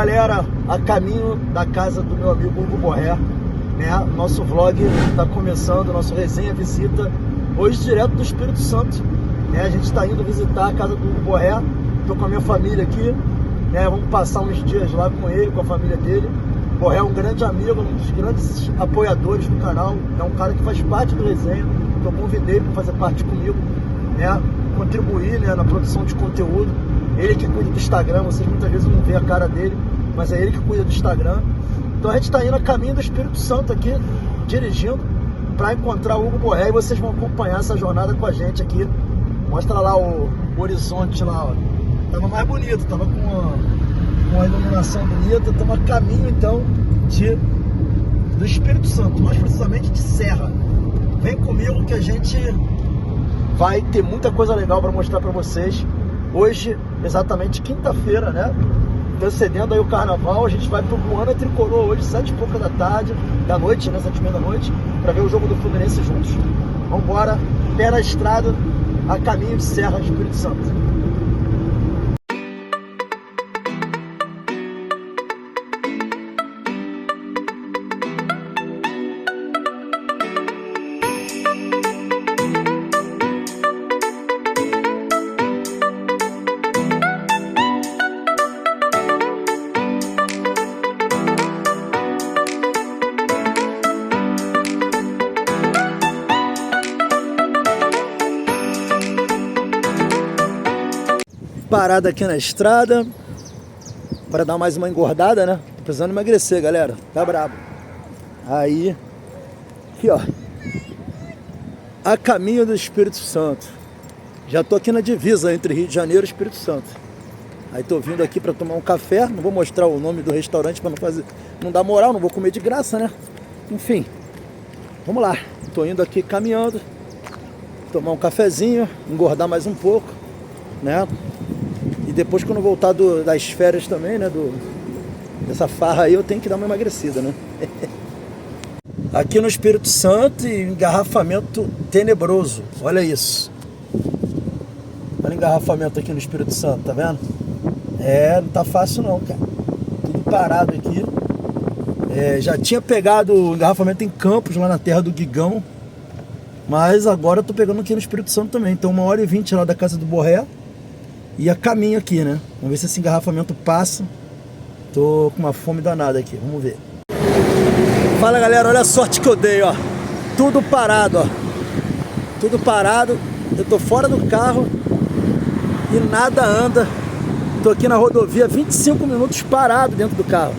galera, a caminho da casa do meu amigo Hugo Borré, né? Nosso vlog está começando, nosso resenha visita, hoje direto do Espírito Santo, né? A gente está indo visitar a casa do Hugo Borré, estou com a minha família aqui, né? Vamos passar uns dias lá com ele, com a família dele. O Borré é um grande amigo, um dos grandes apoiadores do canal, é um cara que faz parte do resenha, que eu convidei para fazer parte comigo, né? Contribuir, né, na produção de conteúdo. Ele que cuida do Instagram, vocês muitas vezes não vê a cara dele, mas é ele que cuida do Instagram. Então a gente está indo a caminho do Espírito Santo aqui, dirigindo, para encontrar o Hugo Borré, e vocês vão acompanhar essa jornada com a gente aqui. Mostra lá o horizonte lá, ó. Tava mais bonito, tava com uma iluminação bonita. Estamos a caminho então do Espírito Santo, mais precisamente de Serra. Vem comigo que a gente vai ter muita coisa legal para mostrar para vocês. Hoje, exatamente quinta-feira, né? Antecedendo aí o carnaval, a gente vai pro Buana Tricolor hoje, 7h pouca da noite, né? 7h30 da noite, para ver o jogo do Fluminense juntos. Vamos embora, pé na estrada, a caminho de Serra, Espírito Santo. Parada aqui na estrada para dar mais uma engordada, né? Tô precisando emagrecer, galera. Tá brabo. Aí, aqui ó, a caminho do Espírito Santo. Já tô aqui na divisa entre Rio de Janeiro e Espírito Santo. Aí tô vindo aqui para tomar um café. Não vou mostrar o nome do restaurante para não dar moral, não vou comer de graça, né? Enfim, vamos lá. Tô indo aqui caminhando, tomar um cafezinho, engordar mais um pouco, né? E depois, quando voltar das férias também, né, dessa farra aí, eu tenho que dar uma emagrecida, né? Aqui no Espírito Santo, engarrafamento tenebroso. Olha isso. Olha o engarrafamento aqui no Espírito Santo, tá vendo? Não tá fácil não, cara. Tudo parado aqui. Já tinha pegado o engarrafamento em Campos, lá na terra do Guigão. Mas agora eu tô pegando aqui no Espírito Santo também. Então 1h20 lá da casa do Borré. E a caminho aqui, né? Vamos ver se esse engarrafamento passa. Tô com uma fome danada aqui, vamos ver. Fala galera, olha a sorte que eu dei, ó. Tudo parado, ó. Tudo parado. Eu tô fora do carro e nada anda. Tô aqui na rodovia, 25 minutos parado dentro do carro.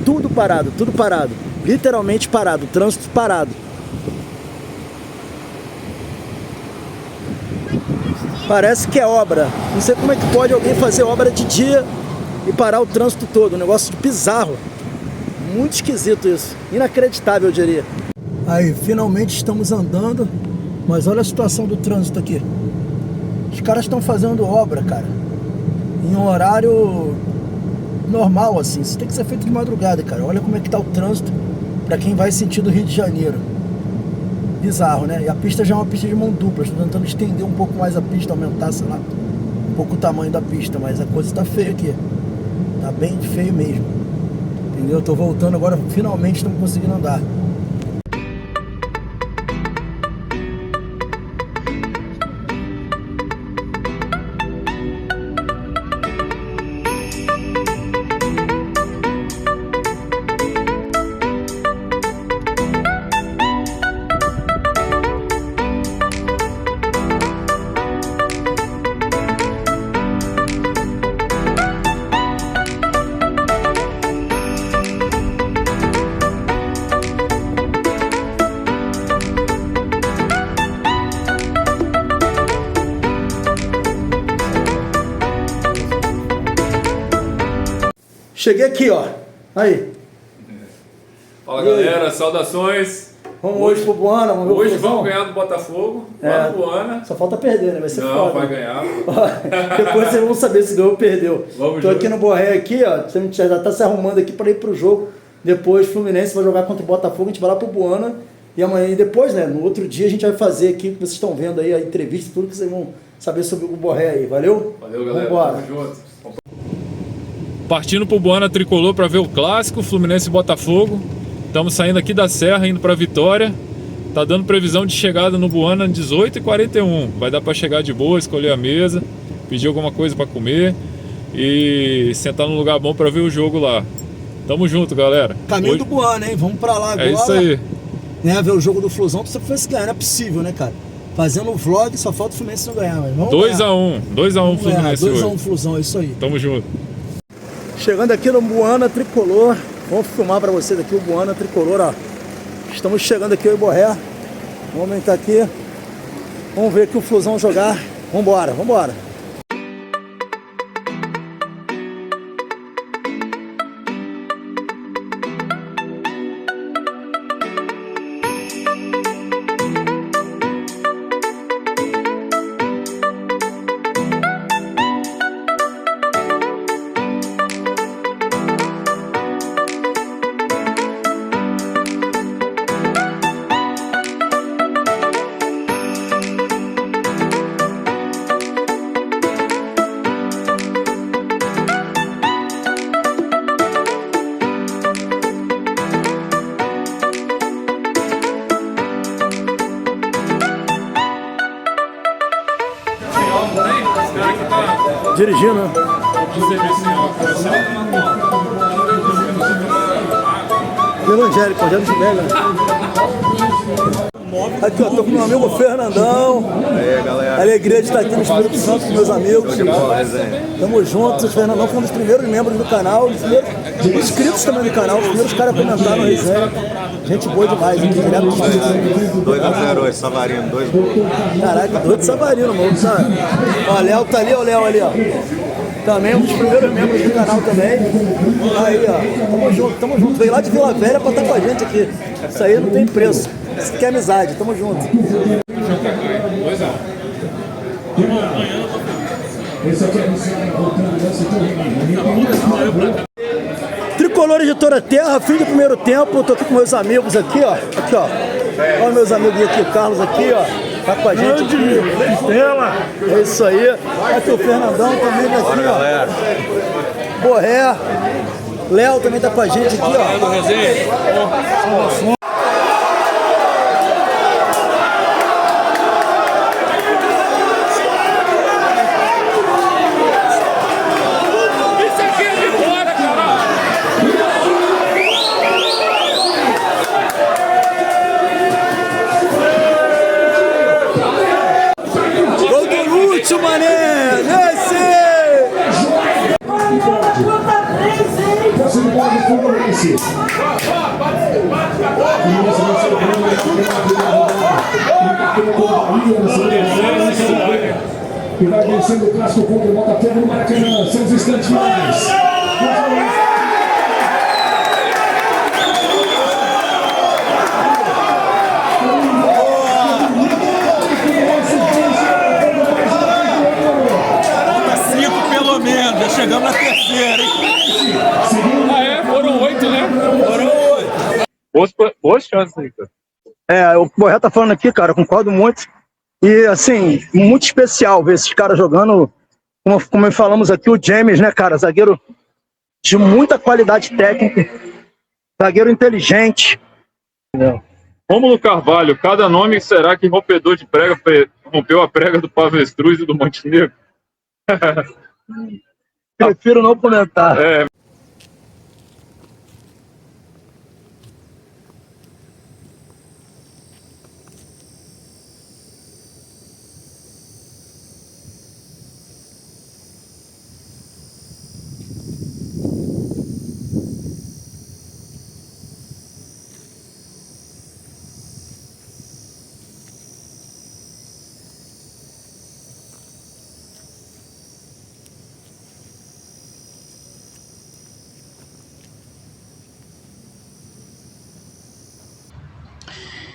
Tudo parado, tudo parado. Literalmente parado, trânsito parado. Parece que é obra. Não sei como é que pode alguém fazer obra de dia e parar o trânsito todo. Um negócio bizarro. Muito esquisito isso. Inacreditável, eu diria. Aí, finalmente estamos andando. Mas olha a situação do trânsito aqui. Os caras estão fazendo obra, cara. Em um horário normal, assim. Isso tem que ser feito de madrugada, cara. Olha como é que tá o trânsito para quem vai sentido Rio de Janeiro. Bizarro, né? E a pista já é uma pista de mão dupla. Estou tentando estender um pouco mais a pista, aumentar, sei lá, um pouco o tamanho da pista. Mas a coisa tá feia aqui. Tá bem feio mesmo. Entendeu? Eu tô voltando agora, finalmente estamos conseguindo andar. Cheguei aqui, ó. Aí. Fala galera, saudações. Vamos hoje pro Buana, vamos ver Hoje vamos ganhar do Botafogo, lá no Buana. Só falta perder, né? Vai ser Não, foda. vai ganhar. Depois vocês vão saber se ganhou ou perdeu. Vamos Tô aqui no Borré aqui, ó. Você já tá se arrumando aqui para ir pro jogo. Depois o Fluminense vai jogar contra o Botafogo, a gente vai lá pro Buana. E amanhã, e depois, né? No outro dia a gente vai fazer aqui, que vocês estão vendo aí, a entrevista, tudo que vocês vão saber sobre o Borré aí. Valeu? Valeu, galera. Vambora. Tamo junto. Partindo pro Buana Tricolor para ver o clássico Fluminense e Botafogo. Estamos saindo aqui da Serra, indo para Vitória. Tá dando previsão de chegada no Buana 18h41. Vai dar para chegar de boa, escolher a mesa, pedir alguma coisa para comer e sentar num lugar bom para ver o jogo lá. Tamo junto, galera. Caminho do Buana, hein? Vamos pra lá agora. É isso aí. Né, ver o jogo do Flusão, se você ganhar, não é possível, né, cara? Fazendo um vlog, só falta o Fluminense não ganhar, mas vamos 2x1 Fluminense. 2x1 Flusão, é isso aí. Tamo junto. Chegando aqui no Buana Tricolor, vamos filmar pra vocês aqui o Buana Tricolor, ó. Estamos chegando aqui, eu e Borré. Vamos entrar aqui. Vamos ver aqui o Flusão jogar. Vambora, vambora. Dirigindo, né? Evangélico, Evangélico de Mega. Aqui, ó, tô com meu amigo Fernandão. Aí, galera. Alegria de estar aqui no Espírito Santo com meus amigos. Tamo juntos, o Fernandão foi um dos primeiros membros do canal, os primeiros inscritos também do canal, os primeiros caras a comentar no resenha. Gente boa demais, hein? Direto do Espírito Santo. 2x0 hoje, Savarino, 2 gols. Caraca, doido de Savarino, mano, sabe? Ó, Léo tá ali, ó, o Léo ali, ó. Também um dos primeiros membros do canal também. Aí, ó, tamo junto, tamo junto. Veio lá de Vila Velha pra estar com a gente aqui. Isso aí não tem preço. Isso aqui é amizade, tamo junto. 2x1. Tricolor de toda a terra, fim do primeiro tempo. Tô aqui com meus amigos aqui, ó. Aqui, ó. Olha meus amigos aqui, o Carlos aqui, ó. Tá com a gente aqui. É isso aí. Aqui o Fernandão também tá aqui, ó. Borré. Léo também tá com a gente aqui, ó. Mané, desce! E vai vencendo o clássico contra o Botafogo no Maracanã. São os instantes finais. Chegamos na terceira, hein? Ah, é? Foram 8, né? Foram 8. Boas chances, Ricardo. É, o Borré tá falando aqui, cara, eu concordo muito. E, assim, muito especial ver esses caras jogando, como falamos aqui, o James, né, cara? Zagueiro de muita qualidade técnica, zagueiro inteligente. Rômulo Carvalho, cada nome será que rompedor de prega rompeu a prega do Pavestruz e do Montenegro? Prefiro não comentar. É.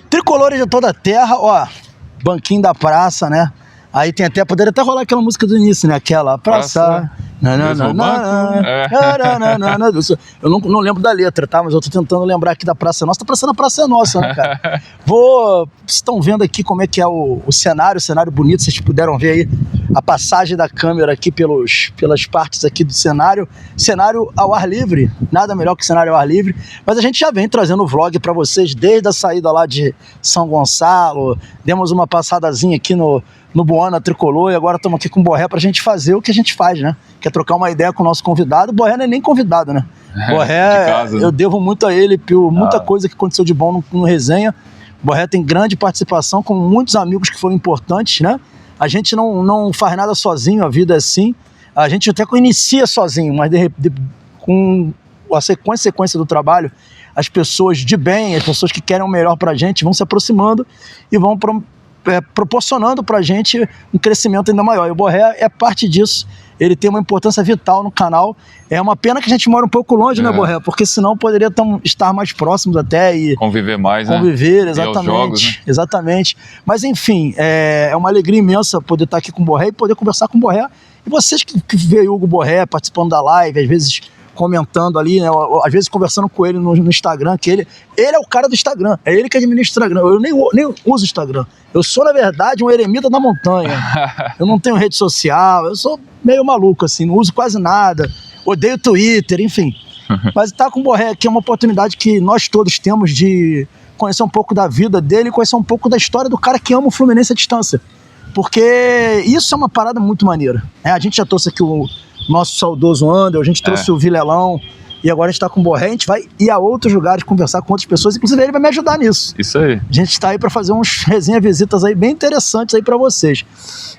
Tricolores de toda a terra, ó, banquinho da praça, né? Aí tem até, poderia até rolar aquela música do início, né? Aquela praça. Eu não lembro da letra, tá? Mas eu tô tentando lembrar aqui da Praça Nossa. Tá parecendo a Praça Nossa, né, cara? Vocês estão vendo aqui como é que é o cenário bonito, vocês puderam ver aí a passagem da câmera aqui pelas partes aqui do cenário ao ar livre, nada melhor que cenário ao ar livre, mas a gente já vem trazendo o vlog para vocês desde a saída lá de São Gonçalo, demos uma passadazinha aqui no Buana Tricolor e agora estamos aqui com o Borré pra gente fazer o que a gente faz, né? Que é trocar uma ideia com o nosso convidado. O Borré não é nem convidado, né? Borré, casa, eu devo muito a ele por muita coisa que aconteceu de bom no resenha. O Borré tem grande participação com muitos amigos que foram importantes, né? A gente não faz nada sozinho, a vida é assim. A gente até inicia sozinho, mas com a sequência do trabalho, as pessoas de bem, as pessoas que querem o melhor pra gente vão se aproximando e vão proporcionando pra gente um crescimento ainda maior. E o Borré é parte disso. Ele tem uma importância vital no canal. É uma pena que a gente mora um pouco longe, né, Borré? Porque senão poderia estar mais próximos até e conviver mais, conviver, né? Exatamente. Jogos, né? Exatamente. Mas enfim, é uma alegria imensa poder estar aqui com o Borré e poder conversar com o Borré. E vocês que veem o Hugo Borré participando da live, às vezes comentando ali, né? Às vezes conversando com ele no Instagram, que ele é o cara do Instagram, é ele que administra o Instagram. Eu nem uso o Instagram. Eu sou, na verdade, um eremita da montanha. Eu não tenho rede social, eu sou meio maluco, assim, não uso quase nada, odeio Twitter, enfim. Mas estar com o Borré aqui é uma oportunidade que nós todos temos de conhecer um pouco da vida dele, conhecer um pouco da história do cara que ama o Fluminense à distância. Porque isso é uma parada muito maneira. A gente já trouxe aqui o nosso saudoso Andel, a gente trouxe o Vilelão, e agora a gente tá com o Borré, a gente vai ir a outros lugares, conversar com outras pessoas, inclusive ele vai me ajudar nisso. Isso aí. A gente tá aí pra fazer uns visitas aí bem interessantes aí pra vocês.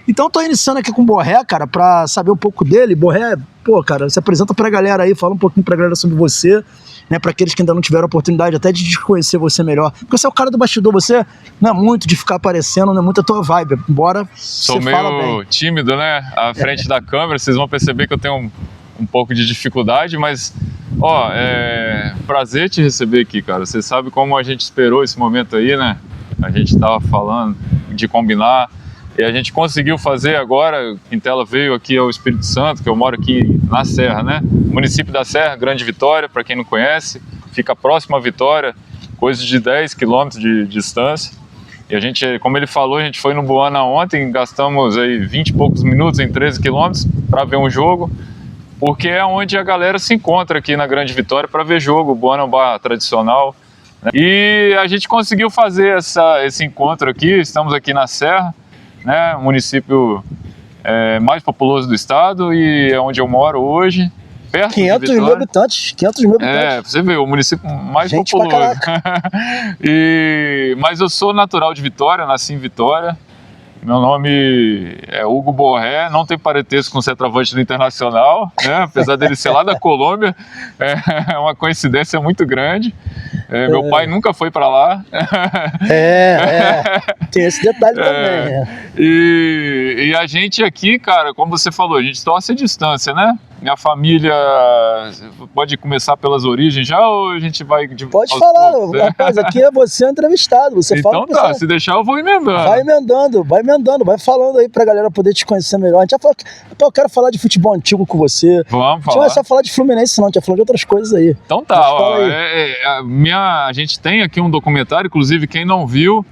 Então tô iniciando aqui com o Borré, cara, pra saber um pouco dele. Borré, pô, cara, se apresenta pra galera aí, fala um pouquinho pra galera sobre você, né, para aqueles que ainda não tiveram a oportunidade até de conhecer você melhor. Porque você é o cara do bastidor, você não é muito de ficar aparecendo, não é muito a tua vibe, embora sou você fala meio bem. Tímido, né, à frente da câmera, vocês vão perceber que eu tenho um pouco de dificuldade, mas, ó, prazer te receber aqui, cara. Você sabe como a gente esperou esse momento aí, né, a gente tava falando de combinar, e a gente conseguiu fazer agora. Quintela veio aqui ao Espírito Santo, que eu moro aqui na Serra, né? Município da Serra, Grande Vitória, para quem não conhece, fica próximo à Vitória, coisa de 10 quilômetros de distância. E a gente, como ele falou, a gente foi no Buana ontem, gastamos aí 20 e poucos minutos em 13 quilômetros para ver um jogo, porque é onde a galera se encontra aqui na Grande Vitória para ver jogo. O Buana é um bar tradicional, né? E a gente conseguiu fazer esse encontro aqui. Estamos aqui na Serra, né, o município mais populoso do estado e é onde eu moro hoje, perto 500 mil habitantes, 500 mil habitantes. Você vê, o município mais gente populoso. Mas eu sou natural de Vitória, nasci em Vitória. Meu nome é Hugo Borré, não tem parentesco com o centroavante do Internacional, né? Apesar dele ser lá da Colômbia, é uma coincidência muito grande. Meu pai nunca foi para lá. Tem esse detalhe também. E a gente aqui, cara, como você falou, a gente torce a distância, né? Minha família, pode começar pelas origens já ou a gente vai... Pode falar, rapaz, aqui é você entrevistado, você fala... Então tá, se deixar eu vou emendando. Vai emendando, vai falando aí pra galera poder te conhecer melhor. A gente já falou, eu quero falar de futebol antigo com você. Vamos falar. A gente vai só falar de Fluminense não, a gente vai falar de outras coisas aí. Então tá, ó, a gente tem aqui um documentário, inclusive quem não viu,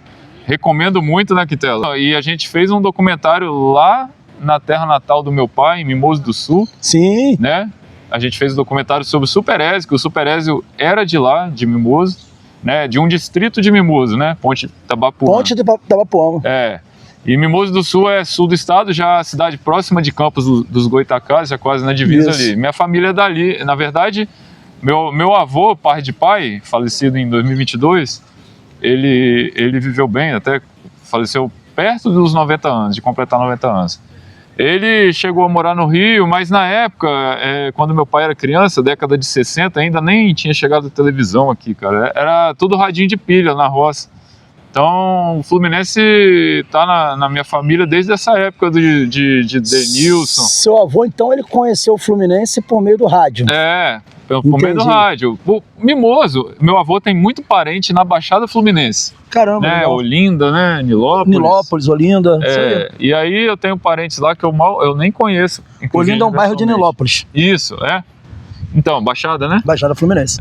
recomendo muito, né, Quintela? E a gente fez um documentário lá na terra natal do meu pai, em Mimoso do Sul. Sim. Né? A gente fez um documentário sobre o Superézio, que o Superézio era de lá, de Mimoso, né? De um distrito de Mimoso, né? Ponte Tabapuã. Ponte de Tabapuã. E Mimoso do Sul é sul do estado, já a cidade próxima de Campos dos Goitacazes, já quase na divisa ali. Minha família é dali. Na verdade, meu avô, pai de pai, falecido em 2022, ele viveu bem, até faleceu perto dos 90 anos, de completar 90 anos. Ele chegou a morar no Rio, mas na época, quando meu pai era criança, década de 60, ainda nem tinha chegado a televisão aqui, cara. Era tudo radinho de pilha na roça. Então, o Fluminense tá na minha família desde essa época de Denilson. Seu avô, então, ele conheceu o Fluminense por meio do rádio? Por meio do rádio. Mimoso, meu avô tem muito parente na Baixada Fluminense. Caramba, né? Olinda, né? Nilópolis, Olinda. E aí eu tenho parentes lá que eu nem conheço. Olinda é um bairro de Nilópolis. Isso, Então, Baixada, né? Baixada Fluminense.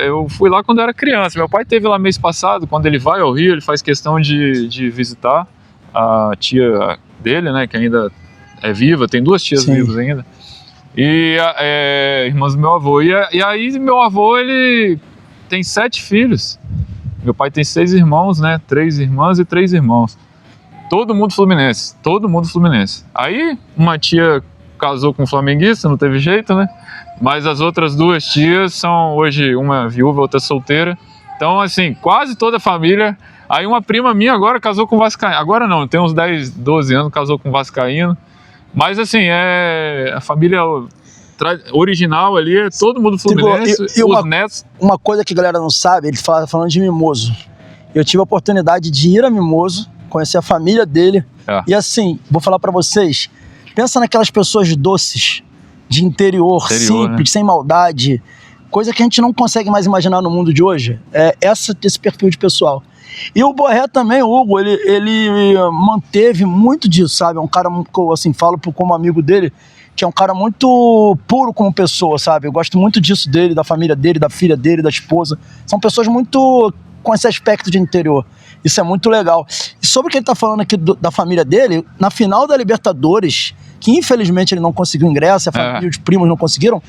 Eu fui lá quando eu era criança. Meu pai esteve lá mês passado. Quando ele vai ao Rio, ele faz questão de visitar a tia dele, né? Que ainda é viva, tem 2 tias Sim. vivas ainda. E irmãs do meu avô. E aí meu avô, ele tem 7 filhos. Meu pai tem 6 irmãos, né? 3 irmãs e 3 irmãos. Todo mundo fluminense. Aí uma tia casou com um flamenguista, não teve jeito, né? Mas as outras 2 tias são hoje, uma viúva, outra solteira. Então, assim, quase toda a família. Aí uma prima minha agora casou com vascaíno. Agora não, tem uns 10, 12 anos, casou com vascaíno. Mas assim, a família original ali é todo mundo fluminense, os netos. Uma coisa que a galera não sabe, ele falando de Mimoso. Eu tive a oportunidade de ir a Mimoso, conhecer a família dele. E assim, vou falar pra vocês, pensa naquelas pessoas doces, de interior simples, né? Sem maldade, coisa que a gente não consegue mais imaginar no mundo de hoje. É esse perfil de pessoal. E o Borré também, o Hugo, ele manteve muito disso, sabe? É um cara, assim, falo como amigo dele, que é um cara muito puro como pessoa, sabe? Eu gosto muito disso dele, da família dele, da filha dele, da esposa. São pessoas muito com esse aspecto de interior. Isso é muito legal. E sobre o que ele tá falando aqui da família dele, na final da Libertadores, que infelizmente ele não conseguiu ingresso, a família e os primos não conseguiram,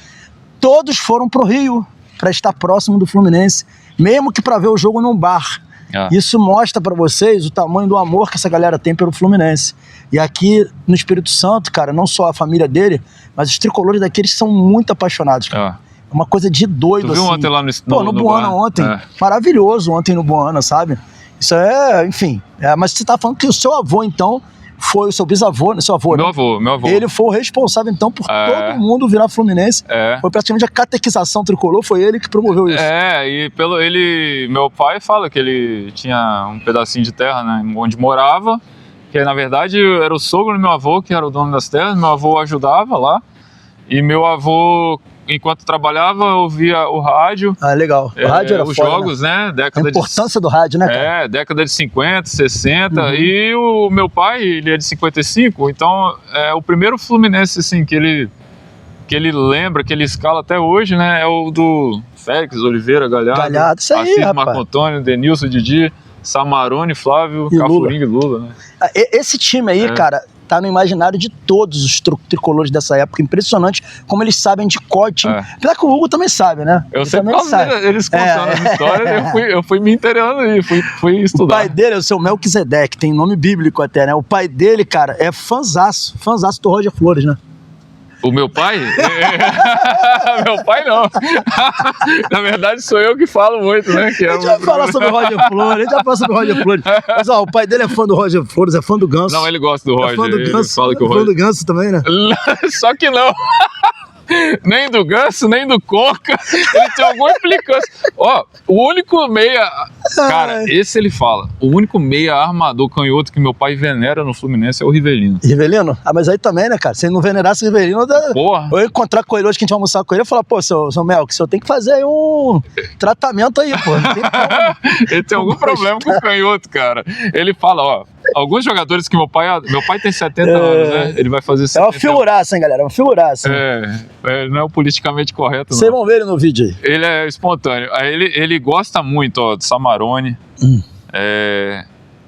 todos foram pro Rio para estar próximo do Fluminense, mesmo que para ver o jogo num bar. Isso mostra para vocês o tamanho do amor que essa galera tem pelo Fluminense. E aqui no Espírito Santo, cara, não só a família dele, mas os tricolores daqui, eles são muito apaixonados, cara. É uma coisa de doido, tu viu assim. Ontem lá no Buana ontem. Maravilhoso ontem no Buana, sabe? Isso enfim. Mas você tá falando que o seu avô, então, foi o seu bisavô, seu avô, meu né? avô. Ele foi o responsável, então, por todo mundo virar Fluminense. Foi praticamente a catequização tricolor, foi ele que promoveu isso. Meu pai fala que ele tinha um pedacinho de terra, né, onde morava, que na verdade era o sogro do meu avô, que era o dono das terras, meu avô ajudava lá, e meu avô, enquanto trabalhava, ouvia o rádio. Legal. O rádio era os foda, jogos, né? A importância do rádio, né, cara? Década de 50, 60. E o meu pai, ele é de 55, então é o primeiro Fluminense, assim, que ele lembra, que ele escala até hoje, né? É o do Félix, Oliveira, Galhardo, isso aí, Assis, rapaz. Marco Antônio, Denilson, Didi, Samarone, Flávio, Cafuringa e Lula, né? Esse time aí, cara, tá no imaginário de todos os tricolores dessa época. Impressionante como eles sabem de cor de time. Apesar que o Hugo também sabe, né? Eu sempre eles contando as histórias, eu fui me inteirando aí, fui estudar. O pai dele é o seu Melquisedeque, tem nome bíblico até, né? O pai dele, cara, é fãzaço do Roger Flores, né? O meu pai? Meu pai não. Na verdade, sou eu que falo muito, né? A gente vai falar sobre o Roger Flores, Mas ó, o pai dele é fã do Roger Flores, é fã do Ganso. Não, ele gosta do Roger. É fã do Ganso. Ele fala que o Fã Roger... do Ganso também, né? Só que não. Nem do Ganso, nem do Coca. Ele tem alguma implicância. Ó, o único meia... Cara, esse ele fala. O único meia armador canhoto que meu pai venera no Fluminense é o Rivelino. Rivelino? Mas aí também, né, cara? Se ele não venerasse o Rivelino, porra. Eu ia encontrar com ele hoje, que a gente vai almoçar com ele, eu ia falar, pô, seu Mel, que o senhor tem que fazer aí um tratamento aí, pô. Ele tem algum problema com o canhoto, cara. Ele fala, ó, alguns jogadores que meu pai tem 70 anos, né? Ele vai fazer 70 anos. É uma figuraça, hein, galera? É uma figuraça. Não é o politicamente correto, não. Vocês vão ver ele no vídeo aí. Ele é espontâneo. Aí ele gosta muito, ó, do Samarone,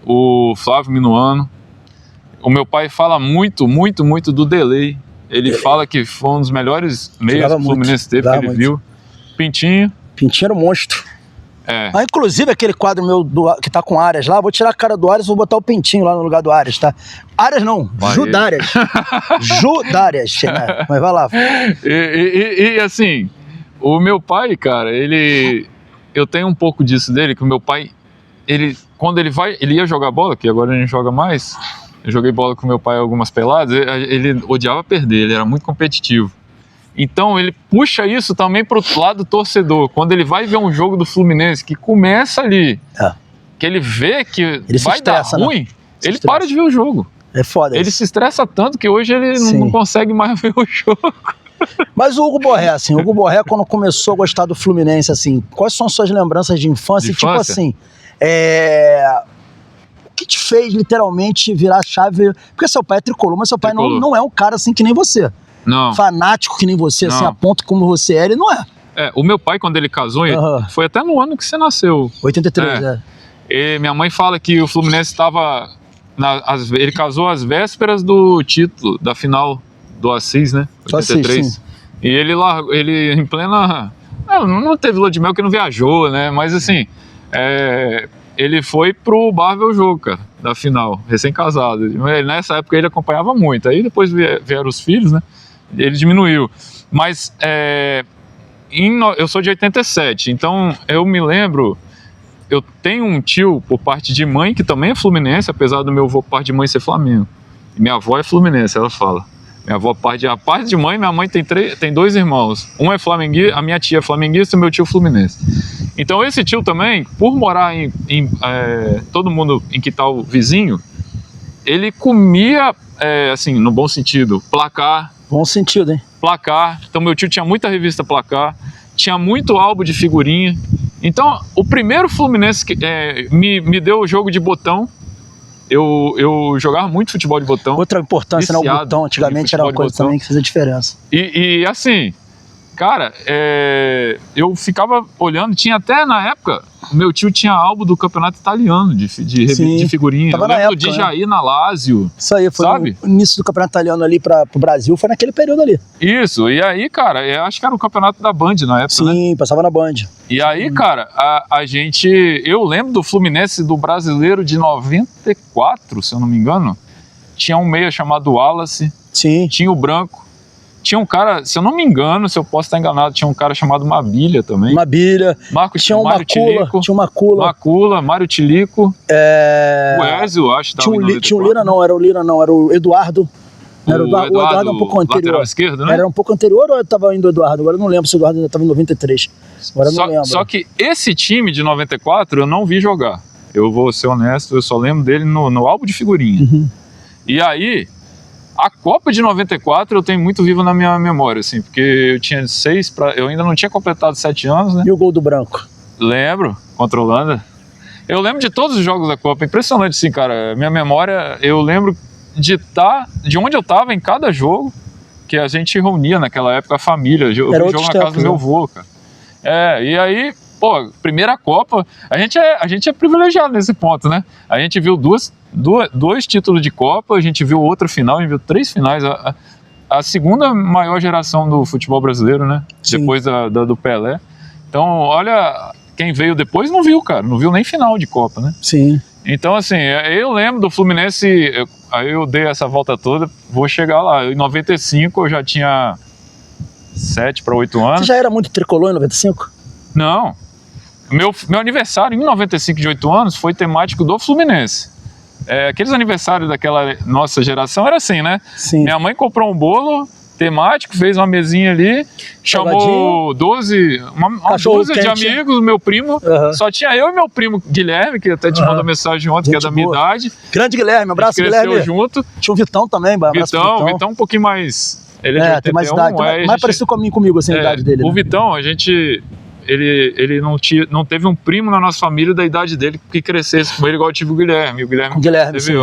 o Flávio Minuano. O meu pai fala muito do Delay. Ele fala que foi um dos melhores meias que o Fluminense teve, que ele viu. Pintinho. Pintinho era um monstro. Inclusive aquele quadro meu que tá com Arias lá, vou tirar a cara do Arias e vou botar o Pintinho lá no lugar do Arias, tá? Arias não, Judárias. Judárias, né? Mas vai lá. E assim, o meu pai, cara, eu tenho um pouco disso dele, que o meu pai, quando ele ia jogar bola, que agora a gente joga mais, eu joguei bola com meu pai algumas peladas, ele odiava perder, ele era muito competitivo. Então ele puxa isso também pro lado do torcedor. Quando ele vai ver um jogo do Fluminense que começa ali, que ele vê que ele vai dar ruim, ele para de ver o jogo. É foda. Ele se estressa tanto que hoje ele não consegue mais ver o jogo. Mas o Hugo Borré, assim, quando começou a gostar do Fluminense, assim, quais são as suas lembranças de infância? Tipo assim, o que te fez literalmente virar a chave? Porque seu pai é tricolor, mas seu pai não é um cara assim que nem você. Não. Fanático que nem você, assim, a ponto como você é, ele não é. O meu pai, quando ele casou, foi até no ano que você nasceu. 83, E minha mãe fala que o Fluminense estava ele casou às vésperas do título, da final do Assis, né? 83. Assis, e ele em plena... Não teve lua de mel que não viajou, né? Mas assim, ele foi pro bar ver o jogo, cara, da final, recém-casado. Nessa época ele acompanhava muito. Aí depois vieram os filhos, né? Ele diminuiu. Mas eu sou de 87, então eu me lembro... Eu tenho um tio por parte de mãe que também é fluminense, apesar do meu avô por parte de mãe ser Flamengo. E minha avó é fluminense, ela fala. Minha avó, a parte de mãe, minha mãe tem 2 irmãos. Um é flamenguista, a minha tia é flamenguista e meu tio fluminense. Então esse tio também, por morar todo mundo em quintal vizinho, ele comia, assim, no bom sentido, placar. Bom sentido, hein? Placar. Então meu tio tinha muita revista Placar, tinha muito álbum de figurinha. Então, o primeiro Fluminense que me deu o jogo de botão. Eu jogava muito futebol de botão. Outra importância, né? O botão antigamente era uma coisa também que fazia diferença. E assim, cara, eu ficava olhando, tinha até na época, meu tio tinha álbum do campeonato italiano de figurinha. Tava eu na lembro época, de Jair na Lazio. Isso aí, foi o início do campeonato italiano ali pro Brasil, foi naquele período ali. Isso, e aí, cara, eu acho que era o campeonato da Band na época, Sim, né? passava na Band. E aí, cara, eu lembro do Fluminense do Brasileiro de 94, se eu não me engano. Tinha um meia chamado Wallace. Sim. Tinha o Branco. Tinha um cara, se eu não me engano, se eu posso estar enganado, tinha um cara chamado Mabilha também. Mabilha. Tinha uma Macula. Tinha uma Macula. Macula, Mário Tilico. O Ezio, acho que tinha o Lira não, era o Eduardo. O Eduardo um pouco anterior. Lateral esquerdo, né? Era um pouco anterior ou estava indo o Eduardo? Agora eu não lembro se o Eduardo ainda estava em 93. Agora eu não lembro. Só que esse time de 94 eu não vi jogar. Eu vou ser honesto, eu só lembro dele no álbum de figurinha. Uhum. E aí, a Copa de 94 eu tenho muito vivo na minha memória, assim, porque eu tinha eu ainda não tinha completado 7 anos, né? E o gol do Branco? Lembro, contra a Holanda. Eu lembro de todos os jogos da Copa, impressionante, assim, cara. Minha memória, eu lembro de onde eu tava em cada jogo, que a gente reunia naquela época a família. Eu vi jogo na casa do meu avô, cara. E aí, pô, primeira Copa, a gente é privilegiado nesse ponto, né? A gente viu dois títulos de Copa, a gente viu outra final, a gente viu 3 finais. A segunda maior geração do futebol brasileiro, né? Sim. Depois do Pelé. Então, olha, quem veio depois não viu, cara. Não viu nem final de Copa, né? Sim. Então, assim, eu lembro do Fluminense, aí eu dei essa volta toda, vou chegar lá. Em 95 eu já tinha 7 para 8 anos. Você já era muito tricolor em 95? Não. Meu aniversário em 95 de 8 anos foi temático do Fluminense. Aqueles aniversários daquela nossa geração era assim, né? Sim. Minha mãe comprou um bolo temático, fez uma mesinha ali, chamou 12 de amigos, meu primo, só tinha eu e meu primo Guilherme, que até te mandou mensagem ontem, que é da minha idade. Grande Guilherme, abraço Guilherme. Cresceu junto. Tinha o Vitão também, abraço Vitão um pouquinho mais... Ele é de 81, tem mais idade, mais parecido comigo, assim, a idade dele. O né? Vitão, ele não teve um primo na nossa família da idade dele que crescesse com ele igual eu tive o Guilherme. O Guilherme teve,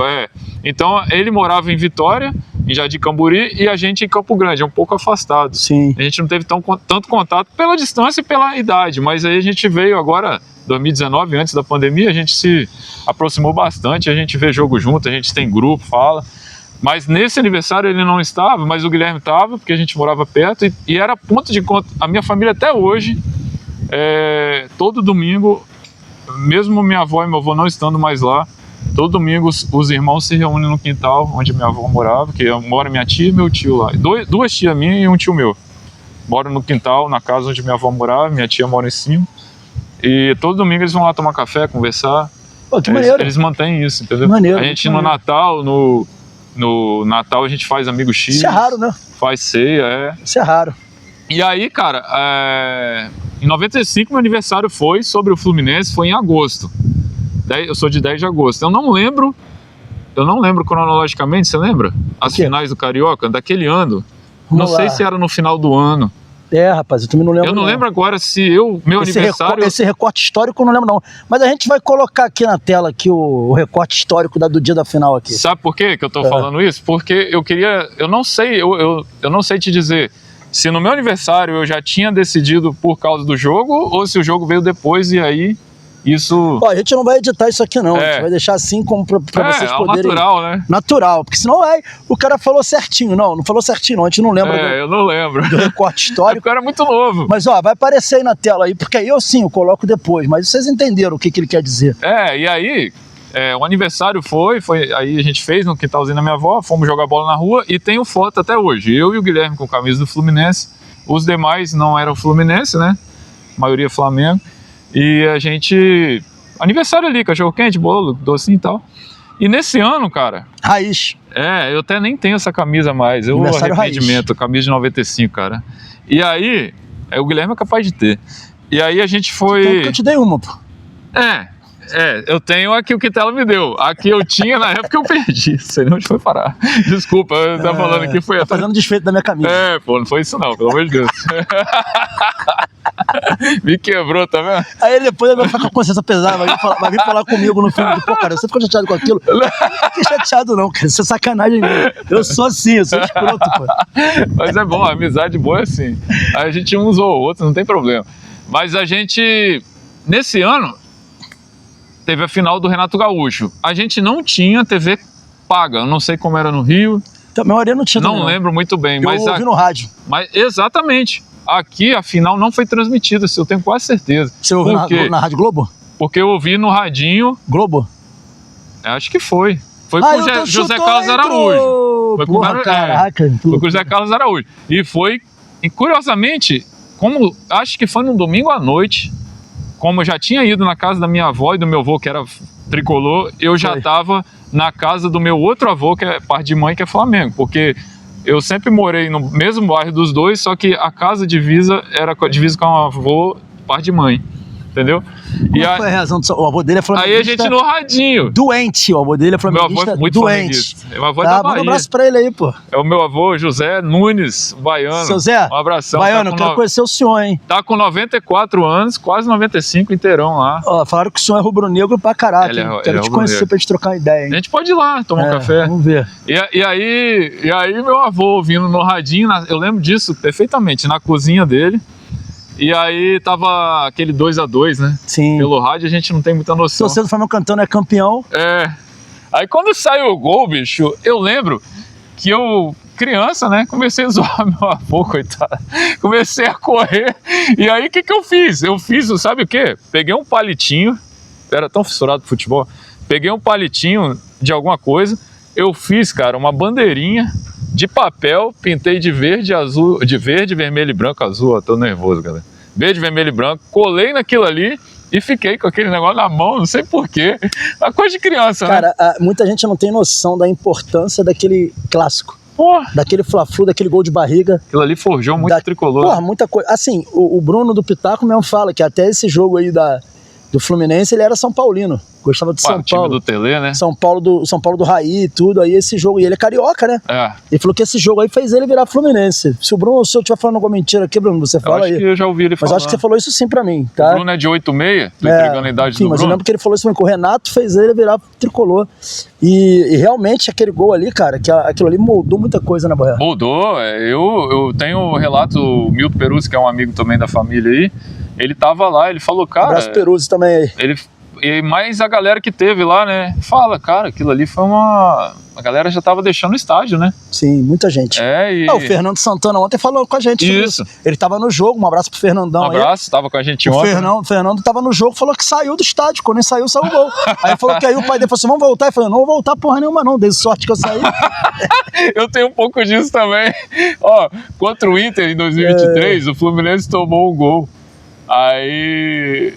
Então, ele morava em Vitória, em Jardim Camburi, e a gente em Campo Grande, um pouco afastado. Sim. A gente não teve tanto contato pela distância e pela idade, mas aí a gente veio agora, 2019, antes da pandemia, a gente se aproximou bastante, a gente vê jogo junto, a gente tem grupo, fala. Mas nesse aniversário ele não estava, mas o Guilherme estava, porque a gente morava perto, e era ponto de encontro. A minha família até hoje, todo domingo, mesmo minha avó e meu avô não estando mais lá, todo domingo os irmãos se reúnem no quintal onde minha avó morava, que mora minha tia e meu tio lá. Duas tias minhas e um tio meu. Moram no quintal, na casa onde minha avó morava, minha tia mora em cima. E todo domingo eles vão lá tomar café, conversar. Pô, que maneiro. Eles mantêm isso, entendeu? Maneiro, a gente no Natal, no Natal a gente faz Amigo X. Isso é raro, né? Faz ceia, Isso é raro. E aí, cara, em 95 meu aniversário foi sobre o Fluminense, foi em agosto. Eu sou de 10 de agosto. Eu não lembro cronologicamente, você lembra? As finais do Carioca, daquele ano. Não sei se era no final do ano. Rapaz, eu também não lembro. Eu não lembro agora se meu aniversário... Esse recorte histórico eu não lembro não. Mas a gente vai colocar aqui na tela aqui o recorte histórico do dia da final aqui. Sabe por quê que eu tô falando isso? Porque eu não sei, eu não sei te dizer se no meu aniversário eu já tinha decidido por causa do jogo ou se o jogo veio depois e aí isso... Ó, a gente não vai editar isso aqui não, a gente É. vai deixar assim como pra vocês ao poderem... natural, né? Natural, porque senão o cara falou certinho. Não falou certinho não, a gente não lembra Eu não lembro. do recorte histórico. O cara é muito novo. Mas ó, vai aparecer aí na tela aí, porque aí eu coloco depois, mas vocês entenderam o que ele quer dizer. E aí, o aniversário foi, aí a gente fez no quintalzinho da minha avó, fomos jogar bola na rua e tenho foto até hoje. Eu e o Guilherme com camisa do Fluminense, os demais não eram Fluminense, né? A maioria Flamengo. E a gente... Aniversário ali, cachorro quente, bolo, docinho e tal. E nesse ano, cara... Raiz. Eu até nem tenho essa camisa mais. Eu Aniversário arrependimento, camisa de 95, cara. E aí, o Guilherme é capaz de ter. E aí a gente foi... Tanto que eu te dei uma, pô. Eu tenho aqui o que ela me deu. Aqui eu tinha, na época eu perdi. Não sei nem onde foi parar. Desculpa, eu tava falando aqui, foi Tá fazendo desfeito da minha camisa. Pô, não foi isso não, pelo amor de Deus. Me quebrou, tá vendo? Aí depois ele vai ficar com a consciência pesada, vai vir falar comigo no filme. Pô, cara, você ficou chateado com aquilo? Eu não fiquei chateado não, cara, isso é sacanagem mesmo. Eu sou assim, eu sou escroto, pô. Mas é bom, a amizade boa é assim. A gente um usou o outro, não tem problema. Mas a gente, nesse ano, teve a final do Renato Gaúcho. A gente não tinha TV paga, eu não sei como era no Rio. Então, a maioria não tinha. Não lembro muito bem. Eu ouvi no rádio. Mas exatamente. Aqui a final não foi transmitida, eu tenho quase certeza. Você ouviu na Rádio Globo? Porque eu ouvi no radinho. Globo? Acho que foi. Foi com o José Carlos Araújo. Foi com o José Carlos Araújo. E curiosamente, acho que foi num domingo à noite, como eu já tinha ido na casa da minha avó e do meu avô, que era tricolor, eu já estava na casa do meu outro avô, que é parte de mãe, que é Flamengo. Porque eu sempre morei no mesmo bairro dos dois, só que a casa divisa era divisa com o avô, parte de mãe. Entendeu? Qual foi a razão do o avô dele é flamenguista? Aí a gente no radinho. Doente, o avô dele é flamenguista. Meu avô é muito flamenguista. Meu avô é da Bahia. Manda um abraço pra ele aí, pô. É o meu avô, José Nunes, baiano. Seu Zé, um abração. Baiano, eu quero conhecer o senhor, hein? Tá com 94 anos, quase 95, inteirão lá. Ó, falaram que o senhor é rubro-negro pra caraca. Quero te conhecer pra gente trocar uma ideia, hein? A gente pode ir lá, tomar um café. Vamos ver. E aí meu avô ouvindo no radinho, eu lembro disso perfeitamente, na cozinha dele. E aí tava aquele 2-2, né? Sim. Pelo rádio a gente não tem muita noção. Torcedor do Flamengo cantando é campeão. Aí quando saiu o gol, bicho, eu lembro que eu, criança, né, comecei a zoar meu avô, coitado. Comecei a correr. E aí o que eu fiz? Eu fiz, sabe o quê? Peguei um palitinho, era tão fissurado pro futebol, peguei um palitinho de alguma coisa, eu fiz, cara, uma bandeirinha de papel, pintei de verde, azul, de verde, vermelho e branco, azul, ó, tô nervoso, galera. Verde, vermelho e branco, colei naquilo ali e fiquei com aquele negócio na mão, não sei porquê. Uma coisa de criança, cara, né? Muita gente não tem noção da importância daquele clássico. Porra. Daquele Fla-Flu, daquele gol de barriga. Aquilo ali forjou muito tricolor. Porra, muita coisa. Assim, o Bruno do Pitaco mesmo fala que até esse jogo aí do Fluminense, ele era São Paulino. Gostava de São Paulo. Time do Tele, né? São Paulo do Raí e tudo. Aí esse jogo, e ele é carioca, né? Ele falou que esse jogo aí fez ele virar Fluminense. Se eu estiver falando alguma mentira aqui, Bruno, você fala aí. Eu acho que eu já ouvi ele falar. Mas acho que você falou isso sim pra mim, tá? O Bruno é de 8,6, tô entregando a idade do Bruno. Mas eu lembro que ele falou isso, que o Renato fez ele virar tricolor. E realmente aquele gol ali, cara, que aquilo ali moldou muita coisa na Bahia. Moldou, eu tenho um relato, o Milton Peruzzi, que é um amigo também da família aí, ele tava lá, ele falou, cara... Abraço Peruzzi também aí. E mais a galera que teve lá, né? Fala, cara, aquilo ali foi uma... A galera já tava deixando o estádio, né? Sim, muita gente. O Fernando Santana ontem falou com a gente sobre isso. Ele tava no jogo, um abraço pro Fernandão. Um abraço, tava com a gente ontem. O Fernando tava no jogo, falou que saiu do estádio, quando ele saiu o gol. Aí falou que aí o pai dele falou assim, vamos voltar? Ele falou, não vou voltar porra nenhuma não, dei sorte que eu saí. Eu tenho um pouco disso também. Ó, contra o Inter em 2023, o Fluminense tomou um gol. Aí...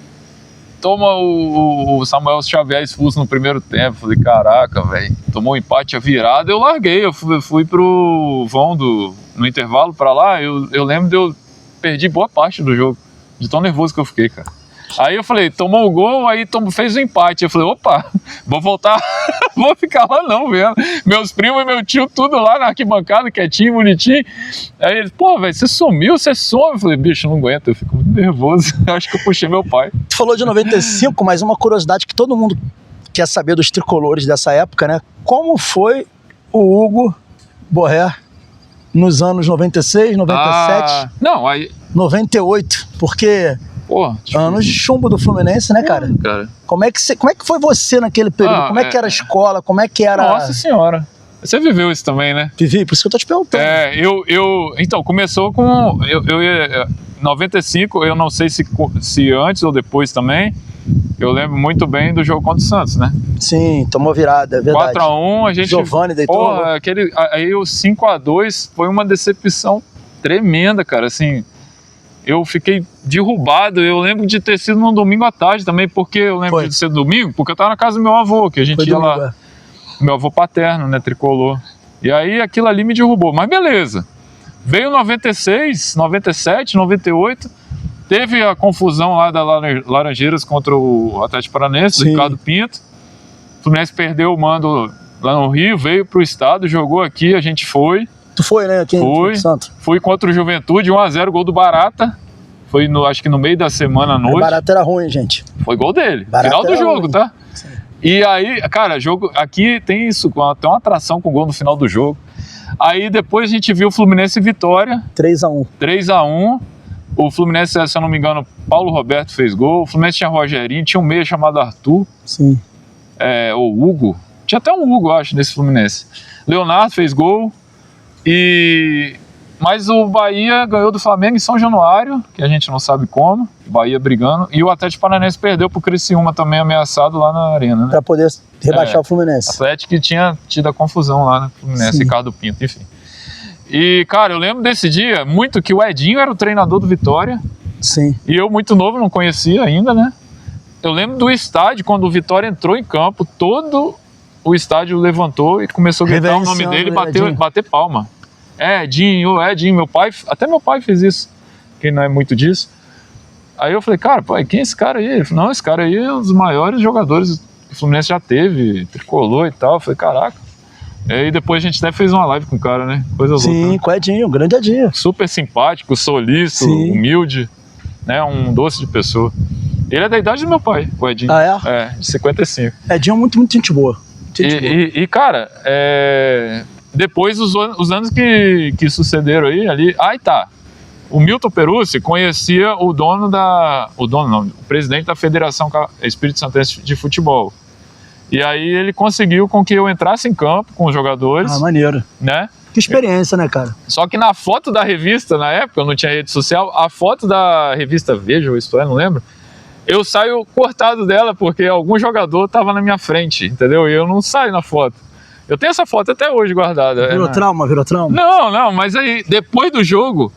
Toma o Samuel Xavier expulso no primeiro tempo. Falei, caraca, velho. Tomou um empate, a virada. Eu larguei, eu fui pro vão no intervalo pra lá. Eu lembro de eu perdi boa parte do jogo. De tão nervoso que eu fiquei, cara. Aí eu falei, tomou o gol, aí fez o empate. Eu falei, opa, vou voltar, vou ficar lá não, vendo. Meus primos e meu tio, tudo lá na arquibancada, quietinho, bonitinho. Aí eles, pô, velho, você sumiu, você some. Eu falei, bicho, não aguento, eu fico muito nervoso. Acho que eu puxei meu pai. Tu falou de 95, mas uma curiosidade que todo mundo quer saber dos tricolores dessa época, né? Como foi o Hugo Borré nos anos 96, 97, 98? Porque Porra, Anos de chumbo do Fluminense, né, cara? cara. Como é que foi você naquele período? Ah, Como é que era a escola? Como é que era... Nossa senhora. Você viveu isso também, né? Vivi, por isso que eu tô te perguntando. Então, começou com... Eu ia... 95, eu não sei se antes ou depois também. Eu lembro muito bem do jogo contra o Santos, né? Sim, tomou virada, é verdade. 4x1, a gente... Giovani deitou. Porra, aí o 5x2 foi uma decepção tremenda, cara, assim... Eu fiquei derrubado, eu lembro de ter sido num domingo à tarde também, porque eu lembro de ser domingo, porque eu tava na casa do meu avô, que a gente ia lá, meu avô paterno, né, tricolor. E aí aquilo ali me derrubou, mas beleza. Veio 96, 97, 98, teve a confusão lá da Laranjeiras contra o Atlético Paranaense, do Ricardo Pinto. O Fluminense perdeu o mando lá no Rio, veio pro estado, jogou aqui, a gente foi. Tu foi, né? Aqui em Santo. Fui contra o Juventude, 1x0, gol do Barata. Foi, acho que no meio da semana à noite. O Barata era ruim, gente. Foi gol dele. Barata final do jogo, ruim. Tá? Sim. E aí, cara, jogo aqui tem isso, tem uma atração com gol no final do jogo. Aí depois a gente viu o Fluminense e Vitória. 3x1. 3x1. O Fluminense, se eu não me engano, Paulo Roberto fez gol. O Fluminense tinha Rogerinho, tinha um meia chamado Arthur. Sim. Ou Hugo. Tinha até um Hugo, eu acho, nesse Fluminense. Leonardo fez gol. Mas o Bahia ganhou do Flamengo em São Januário, que a gente não sabe como, Bahia brigando, e o Atlético Paranaense perdeu pro Criciúma também ameaçado lá na arena, né? Pra poder rebaixar o Fluminense. Atlético que tinha tido a confusão lá, né? Fluminense, Ricardo Pinto, enfim. E, cara, eu lembro desse dia muito que o Edinho era o treinador do Vitória. Sim. E eu, muito novo, não conhecia ainda, né? Eu lembro do estádio, quando o Vitória entrou em campo, todo o estádio levantou e começou a gritar o nome dele e bater palma. Edinho, meu pai, até meu pai fez isso, quem não é muito disso. Aí eu falei, cara, pai, quem é esse cara aí? Ele falou, não, esse cara aí é um dos maiores jogadores que o Fluminense já teve, tricolor e tal. Eu falei, caraca. E aí depois a gente até fez uma live com o cara, né? Coisa louca. Sim, com o Edinho, o grande Edinho. Super simpático, solícito, humilde, né? Um doce de pessoa. Ele é da idade do meu pai, o Edinho. Ah, é? É, de 55. Edinho é muito gente boa. E cara, depois os anos que sucederam aí, o Milton Peruzzi conhecia o presidente da Federação Espírito Santense de Futebol. E aí ele conseguiu com que eu entrasse em campo com os jogadores. Ah, maneiro. Né? Que experiência, né, cara? Só que na foto da revista, na época, eu não tinha rede social, a foto da revista Veja ou Isto É, não lembro, eu saio cortado dela porque algum jogador estava na minha frente, entendeu? E eu não saio na foto. Eu tenho essa foto até hoje guardada. Virou trauma? Não, mas aí, depois do jogo,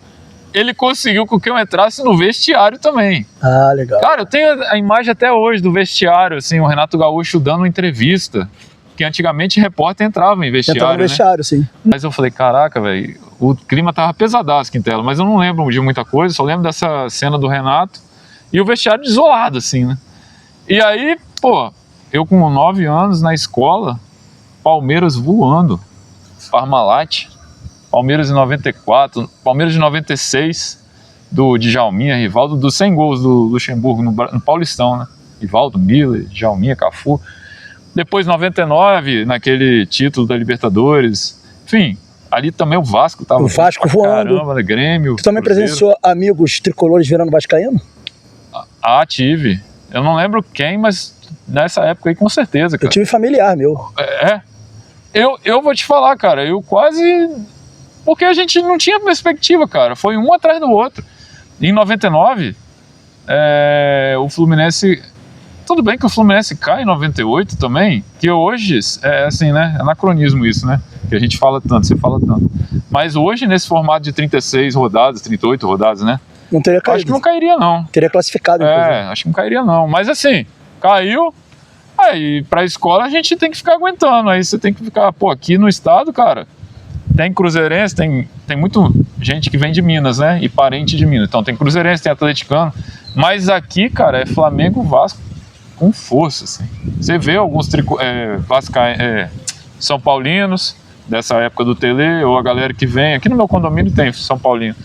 ele conseguiu com que eu entrasse no vestiário também. Ah, legal. Cara, eu tenho a imagem até hoje do vestiário, assim, o Renato Gaúcho dando uma entrevista, que antigamente repórter entrava em vestiário, entrava no vestiário, sim. Mas eu falei, caraca, velho, o clima tava pesadaço aqui em Tela, mas eu não lembro de muita coisa, só lembro dessa cena do Renato e o vestiário isolado, assim, né? E aí, pô, eu com 9 anos na escola, Palmeiras voando, Parmalat, Palmeiras em 94, Palmeiras de 96, do Djalminha, Rivaldo, dos 100 gols do Luxemburgo no Paulistão, né? Rivaldo, Miller, Djalminha, Cafu. Depois 99, naquele título da Libertadores. Enfim, ali também o Vasco tava... O Vasco voando. Caramba, né? Grêmio, Tu também Cruzeiro. presenciou amigos tricolores virando vascaíno? Ah, tive. Eu não lembro quem, mas nessa época aí com certeza, cara. Eu tive familiar, meu. Eu vou te falar, cara, eu quase... Porque a gente não tinha perspectiva, cara. Foi um atrás do outro. Em 99, o Fluminense... Tudo bem que o Fluminense cai em 98 também, que hoje, assim, né? É anacronismo isso, né? Que a gente fala tanto, você fala tanto. Mas hoje, nesse formato de 36 rodadas, 38 rodadas, né? Não teria caído. Acho que não cairia, não. Teria classificado, inclusive. Acho que não cairia, não. Mas assim, caiu... Aí, pra escola, a gente tem que ficar aguentando. Aí você tem que ficar, pô, aqui no estado, cara, tem cruzeirense, tem muita gente que vem de Minas, né? E parente de Minas. Então tem cruzeirense, tem atleticano. Mas aqui, cara, é Flamengo, Vasco com força, assim. Você vê alguns São Paulinos, dessa época do Tele, ou a galera que vem. Aqui no meu condomínio tem São Paulino.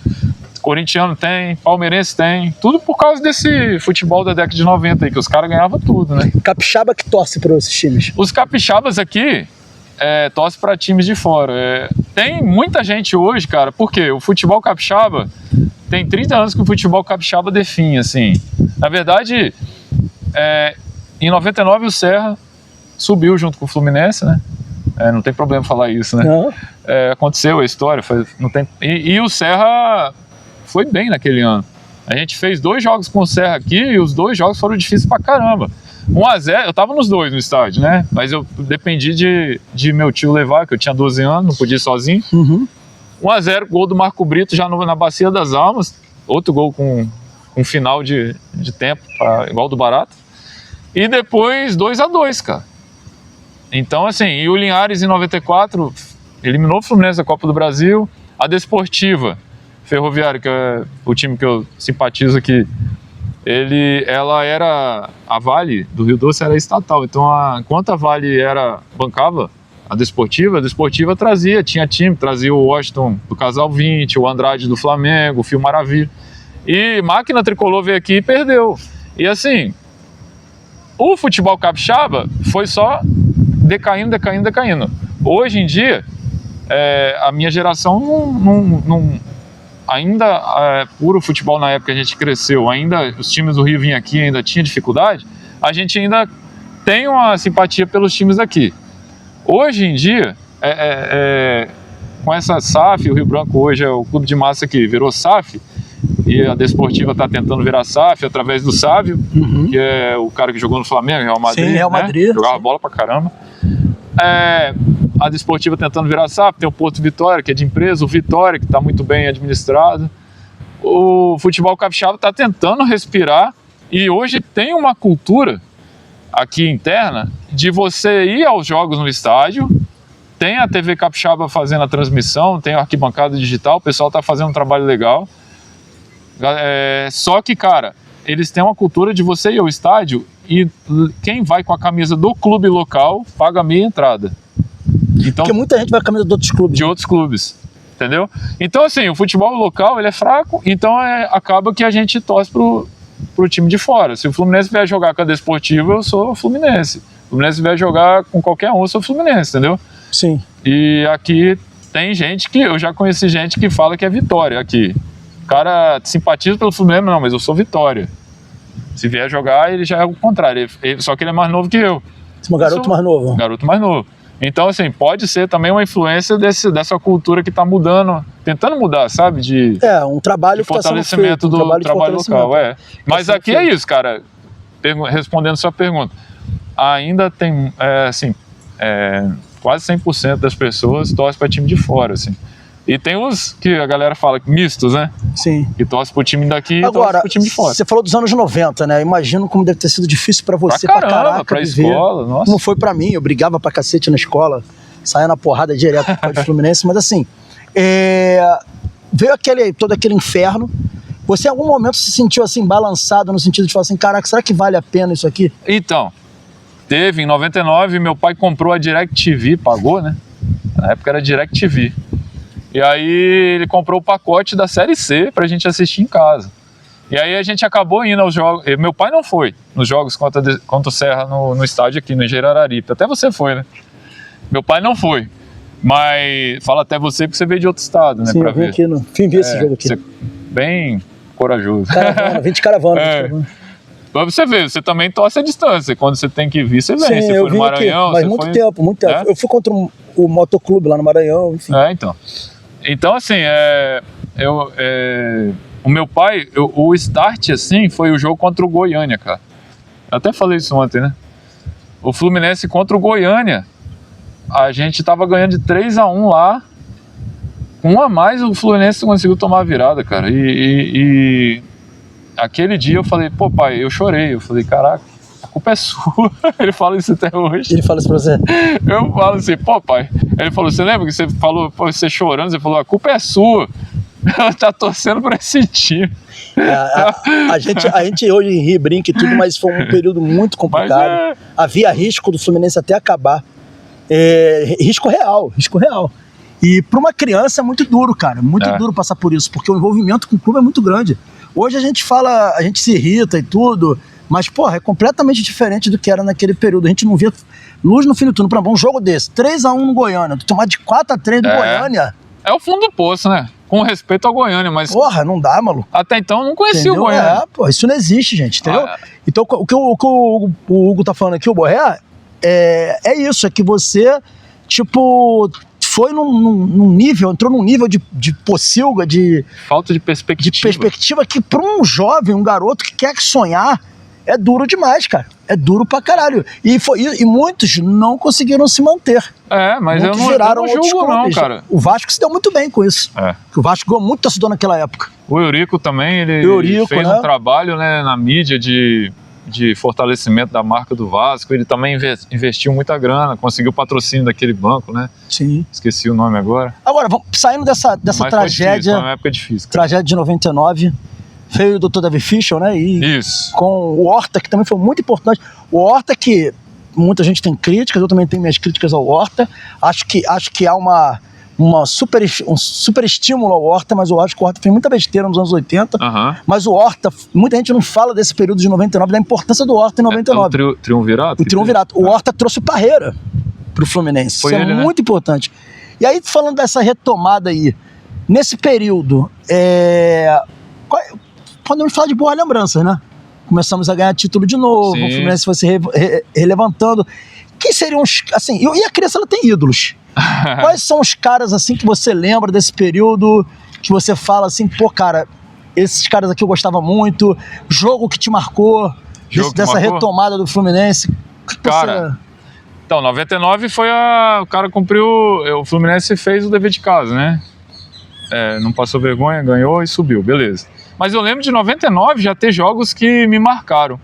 Corintiano tem, palmeirense tem, tudo por causa desse futebol da década de 90 aí, que os caras ganhavam tudo, né? Capixaba que torce para esses times. Os capixabas aqui torcem para times de fora. Tem muita gente hoje, cara, porque o futebol capixaba tem 30 anos que o futebol capixaba define, assim. Na verdade, em 99 o Serra subiu junto com o Fluminense, né? Não tem problema falar isso, né? Não. Aconteceu a história, não tem, e o Serra foi bem naquele ano. A gente fez 2 jogos com o Serra aqui e os 2 jogos foram difíceis pra caramba. 1-0, eu tava nos 2 no estádio, né? Mas eu dependi de meu tio levar, que eu tinha 12 anos, não podia ir sozinho. 1-0, gol do Marco Brito já na Bacia das Almas. Outro gol com um final de tempo, igual do Barata. E depois 2-2, cara. Então, assim, e o Linhares em 94 eliminou o Fluminense da Copa do Brasil. A Desportiva Ferroviária, que é o time que eu simpatizo aqui, ela era, a Vale do Rio Doce era estatal, então enquanto a Vale bancava a Desportiva tinha time, trazia o Washington do Casal 20, o Andrade do Flamengo, o Fio Maravilha, e Máquina Tricolor veio aqui e perdeu. E assim, o futebol capixaba foi só decaindo. Hoje em dia, a minha geração ainda puro futebol na época que a gente cresceu, ainda os times do Rio vinham aqui, ainda tinha dificuldade, a gente ainda tem uma simpatia pelos times daqui. Hoje em dia, com essa SAF, o Rio Branco hoje é o clube de massa que virou SAF, e a Desportiva está tentando virar SAF através do Sávio, que é o cara que jogou no Flamengo, Real Madrid. Sim, Real Madrid. Né? Jogava bola pra caramba. A Desportiva tentando virar SAF, tem o Porto Vitória, que é de empresa, o Vitória, que está muito bem administrado. O futebol capixaba está tentando respirar e hoje tem uma cultura aqui interna de você ir aos jogos no estádio, tem a TV Capixaba fazendo a transmissão, tem a arquibancada digital, o pessoal está fazendo um trabalho legal. Só que, cara, eles têm uma cultura de você ir ao estádio e quem vai com a camisa do clube local paga meia entrada. Então, porque muita gente vai com a camisa de outros clubes. De outros clubes, entendeu? Então, assim, o futebol local, ele é fraco, então acaba que a gente torce pro time de fora. Se o Fluminense vier jogar com a Desportiva, eu sou Fluminense. O Fluminense vier jogar com qualquer um, eu sou Fluminense, entendeu? Sim. E aqui tem gente que, eu já conheci gente que fala que é Vitória aqui. O cara simpatiza pelo Fluminense, não, mas eu sou Vitória. Se vier jogar, ele já é o contrário, só que ele é mais novo que eu. Um garoto mais novo. Garoto mais novo. Então, assim, pode ser também uma influência dessa cultura que está mudando, tentando mudar, sabe? Um trabalho de fortalecimento do trabalho local. Mas aqui é isso, cara. Respondendo sua pergunta, ainda tem, quase 100% das pessoas torcem para time de fora, assim. E tem os que a galera fala mistos, né? Sim. Que torce pro time daqui e agora, torce pro time de fora. Você falou dos anos 90, né? Imagino como deve ter sido difícil pra você, pra caraca, pra escola, nossa. Como foi pra mim, eu brigava pra cacete na escola, saía na porrada direto com o Fluminense, mas assim, veio todo aquele inferno. Você em algum momento se sentiu assim, balançado, no sentido de falar assim, caraca, será que vale a pena isso aqui? Então, teve em 99, meu pai comprou a DirecTV, pagou, né? Na época era DirecTV. E aí ele comprou o pacote da Série C pra gente assistir em casa. E aí a gente acabou indo aos jogos. Meu pai não foi nos jogos contra o Serra no estádio aqui no Engenheiro Araripe. Até você foi, né? Meu pai não foi. Mas fala até você porque você veio de outro estado, né? Sim, pra eu vim ver. aqui vim ver esse jogo aqui. Você bem corajoso. Caravana, vim de caravana. Pra você ver, você também torce a distância. Quando você tem que vir, você vem. Sim, você foi no Maranhão. Aqui, mas muito tempo. Eu fui contra o motoclube lá no Maranhão, enfim. Então, assim, o meu pai, o start, assim, foi o jogo contra o Goiânia, cara. Eu até falei isso ontem, né? O Fluminense contra o Goiânia. A gente tava ganhando de 3-1 lá. Com 1 a mais, o Fluminense conseguiu tomar a virada, cara. E aquele dia eu falei, pô, pai, eu chorei. Eu falei, caraca, a culpa é sua. Ele fala isso até hoje. Ele fala isso pra você? Eu falo assim, pô, pai. Ele falou, você lembra que você falou, pô, você chorando, você falou, a culpa é sua. Ela tá torcendo pra esse time. A gente hoje ri, brinca e tudo, mas foi um período muito complicado. Havia risco do Fluminense até acabar. Risco real. E para uma criança é muito duro, cara. Muito duro passar por isso, porque o envolvimento com o clube é muito grande. Hoje a gente fala, a gente se irrita e tudo, mas, porra, é completamente diferente do que era naquele período. A gente não via luz no fim do túnel. Por exemplo, um jogo desse, 3-1 no Goiânia, tu tomar de 4-3 do Goiânia. É o fundo do poço, né? com respeito ao Goiânia, mas Porra, não dá, maluco. até então eu não conhecia Entendeu? o Goiânia. Pô, isso não existe, gente, entendeu? Ah, Então, o que o Hugo tá falando aqui, o Borré, é isso, é que você, tipo, foi num nível, entrou num nível de pocilga, de falta de perspectiva. que pra um jovem, um garoto que quer sonhar, é duro demais, cara. É duro pra caralho. E muitos não conseguiram se manter. Mas Muitos eu não julgo não, cara. O Vasco se deu muito bem com isso. Porque o Vasco ganhou muito torcedor naquela época. O Eurico também, ele fez um trabalho, né, na mídia de fortalecimento da marca do Vasco. Ele também investiu muita grana, conseguiu patrocínio daquele banco, né? Sim. Esqueci o nome agora. Agora, saindo dessa tragédia. Foi uma época difícil. Cara. Tragédia de 99. Veio o Dr. David Fischel, né? E isso. Com o Horta, que também foi muito importante. O Horta, que muita gente tem críticas, eu também tenho minhas críticas ao Horta. Acho que há um super estímulo ao Horta, mas eu acho que o Horta fez muita besteira nos anos 80. Mas o Horta, muita gente não fala desse período de 99, da importância do Horta em 99. O triunvirato? O triunvirato. O Horta trouxe o Parreira pro Fluminense. Foi Isso ele, é muito importante. E aí, falando dessa retomada aí, nesse período, podemos falar de boas lembranças, né? Começamos a ganhar título de novo, Sim. o Fluminense foi se relevantando. Quem seriam os... Assim, e a criança, ela tem ídolos. Quais são os caras, assim, que você lembra desse período, que você fala assim, pô, cara, esses caras aqui eu gostava muito, jogo que te marcou, dessa retomada do Fluminense? Cara, então, 99 foi o cara cumpriu, o Fluminense fez o dever de casa, né? Não passou vergonha, ganhou e subiu, beleza. Mas eu lembro de 99 já ter jogos que me marcaram.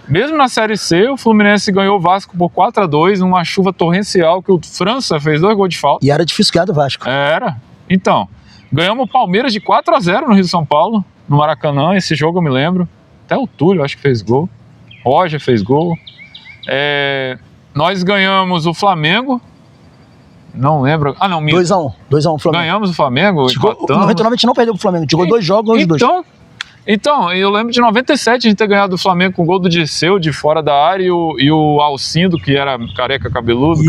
Mesmo na Série C, o Fluminense ganhou o Vasco por 4-2, numa chuva torrencial, que o França fez 2 gols de falta. E era difícil ganhar do Vasco. Era. Então, ganhamos o Palmeiras de 4-0 no Rio de São Paulo, no Maracanã. Esse jogo eu me lembro. Até o Túlio, acho que fez gol. Roger fez gol. Nós ganhamos o Flamengo. Não lembro. Ah, não, 2-1 Flamengo. Ganhamos o Flamengo. Em 99 a gente não perdeu pro Flamengo. Jogou 2 jogos, dois. Então, eu lembro de 97 a gente ter ganhado o Flamengo com o gol do Dirceu de fora da área e o Alcindo, que era careca cabeludo.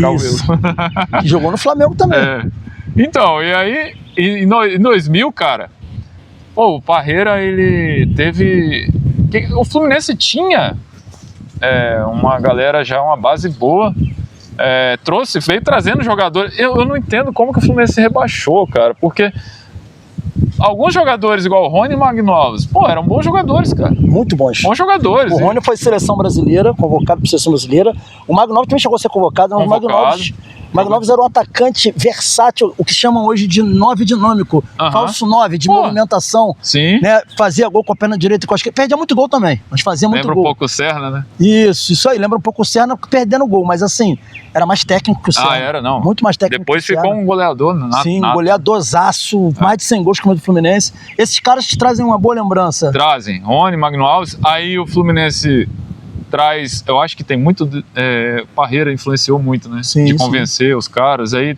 Que jogou no Flamengo também. Então, e aí, em 2000, cara, pô, o Parreira, ele teve... O Fluminense tinha uma galera já, uma base boa. Veio trazendo jogadores. Eu não entendo como que o Fluminense se rebaixou, cara, porque alguns jogadores igual o Rony e o Magno Alves, pô, eram bons jogadores, cara. Muito bons. Bons jogadores. O Rony foi seleção brasileira, convocado para seleção brasileira. O Magno Alves também chegou a ser convocado, mas o Magno Alves era um atacante versátil, o que chamam hoje de 9 dinâmico, falso 9, de movimentação. Sim. Né? Fazia gol com a perna direita e com a esquerda. Perdia muito gol também, mas fazia muito gol. Lembra um pouco o Serna, né? Isso aí. Lembra um pouco o Serna perdendo gol, mas assim, era mais técnico que o Serna. Era, não. Muito mais técnico. Depois que o ficou um goleador. Sim, um goleadorzaço, mais de 100 gols como o do Fluminense. Esses caras te trazem uma boa lembrança. Trazem. Rony, Magno Alves. Aí o Fluminense traz, eu acho que tem muito, Parreira influenciou muito, né? Sim, de convencer os caras. Aí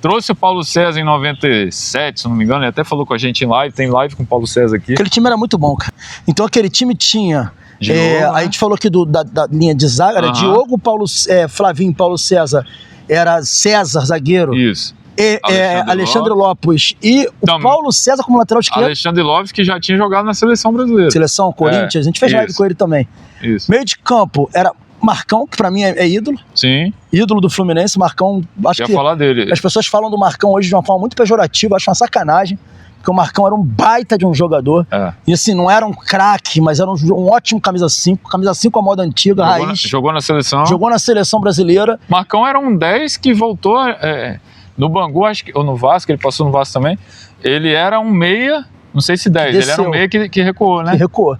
trouxe o Paulo César em 97, se não me engano, ele até falou com a gente em live, tem live com o Paulo César aqui. Aquele time era muito bom, cara. Então aquele time tinha... a gente falou aqui da linha de zaga, era Diogo, Flavinho, Paulo César, era César, zagueiro. Isso. Alexandre Lopes e o Paulo César como lateral esquerdo. Alexandre Lopes, que já tinha jogado na seleção brasileira. Seleção, Corinthians, a gente fez live com ele também. Isso. Meio de campo era Marcão, que pra mim é ídolo. Sim. Ídolo do Fluminense, Marcão. Acho que falar dele. As pessoas falam do Marcão hoje de uma forma muito pejorativa, acho uma sacanagem. Porque o Marcão era um baita de um jogador. E assim, não era um craque, mas era um ótimo camisa 5. Camisa 5 a moda antiga, raiz. Jogou na seleção. Jogou na seleção brasileira. Marcão era um 10 que voltou no Bangu, acho que, ou no Vasco, ele passou no Vasco também. Ele era um meia, não sei se 10, ele era um meia que recuou, né? Que recuou.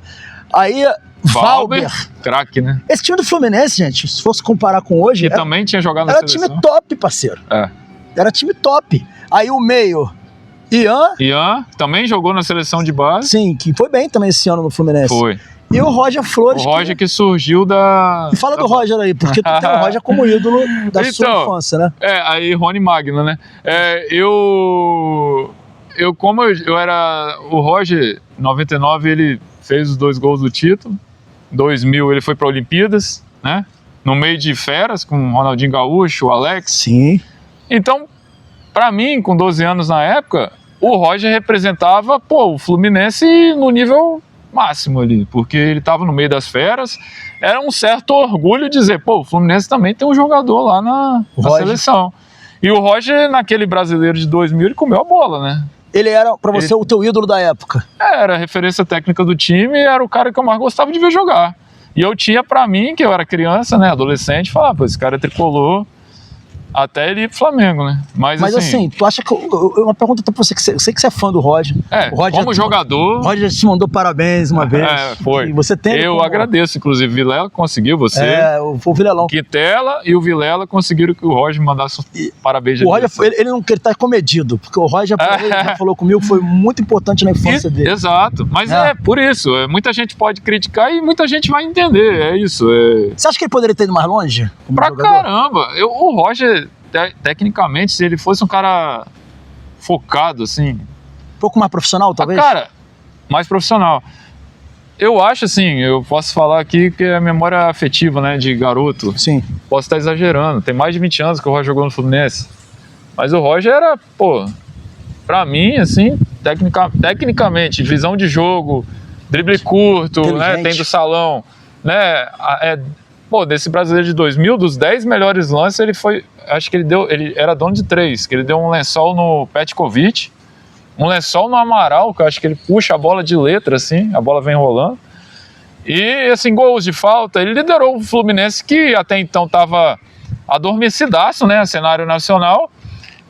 Aí, Valber. Craque, né? Esse time do Fluminense, gente, se fosse comparar com hoje... Que também tinha jogado na seleção. Era time top, parceiro. Era time top. Aí o meio... Ian também jogou na seleção de base. Sim, que foi bem também esse ano no Fluminense. Foi. E o Roger Flores. O Roger que surgiu da... E fala do Roger aí, porque tu tem o Roger como ídolo da sua infância, né? Aí Rony Magno, né? Como eu era... O Roger, em 99, ele fez os 2 gols do título. Em 2000, ele foi para Olimpíadas, né? No meio de feras, com o Ronaldinho Gaúcho, o Alex. Sim. Então, pra mim, com 12 anos na época, o Roger representava, pô, o Fluminense no nível máximo ali, porque ele estava no meio das feras. Era um certo orgulho dizer, pô, o Fluminense também tem um jogador lá na seleção. E o Roger, naquele brasileiro de 2000, ele comeu a bola, né? Ele era, pra você, o teu ídolo da época? Era a referência técnica do time, era o cara que eu mais gostava de ver jogar. E eu tinha pra mim, que eu era criança, né, adolescente, falar, pô, esse cara é tricolor até ele ir pro Flamengo, né? Mas assim, tu acha que... uma pergunta pra você, que eu sei que você é fã do Roger. É, o Roger como jogador... O Roger te mandou parabéns uma vez. Foi. E você tem... Eu agradeço, inclusive, Vilela conseguiu, você... o Vilelão. Quintela e o Vilela conseguiram que o Roger mandasse parabéns. O Roger, ele não quer estar comedido, porque o Roger ele já falou comigo, foi muito importante na infância dele. Exato, mas é por isso, muita gente pode criticar e muita gente vai entender, é isso. Você acha que ele poderia ter ido mais longe? Pra caramba, o Roger... Tecnicamente, se ele fosse um cara focado, assim... Um pouco mais profissional, talvez? Cara, mais profissional. Eu acho, assim, eu posso falar aqui que é memória afetiva, né, de garoto. Sim. Posso estar exagerando. Tem mais de 20 anos que o Roger jogou no Fluminense. Mas o Roger era, pô... Pra mim, assim, tecnicamente, visão de jogo, drible curto, né, tem do salão, né... Pô, desse brasileiro de 2000, dos 10 melhores lances, ele foi... Acho que ele era dono de 3, que ele deu um lençol no Petkovic, um lençol no Amaral, que eu acho que ele puxa a bola de letra, assim, a bola vem rolando. E, assim, gols de falta, ele liderou o Fluminense, que até então estava adormecidaço, né, cenário nacional.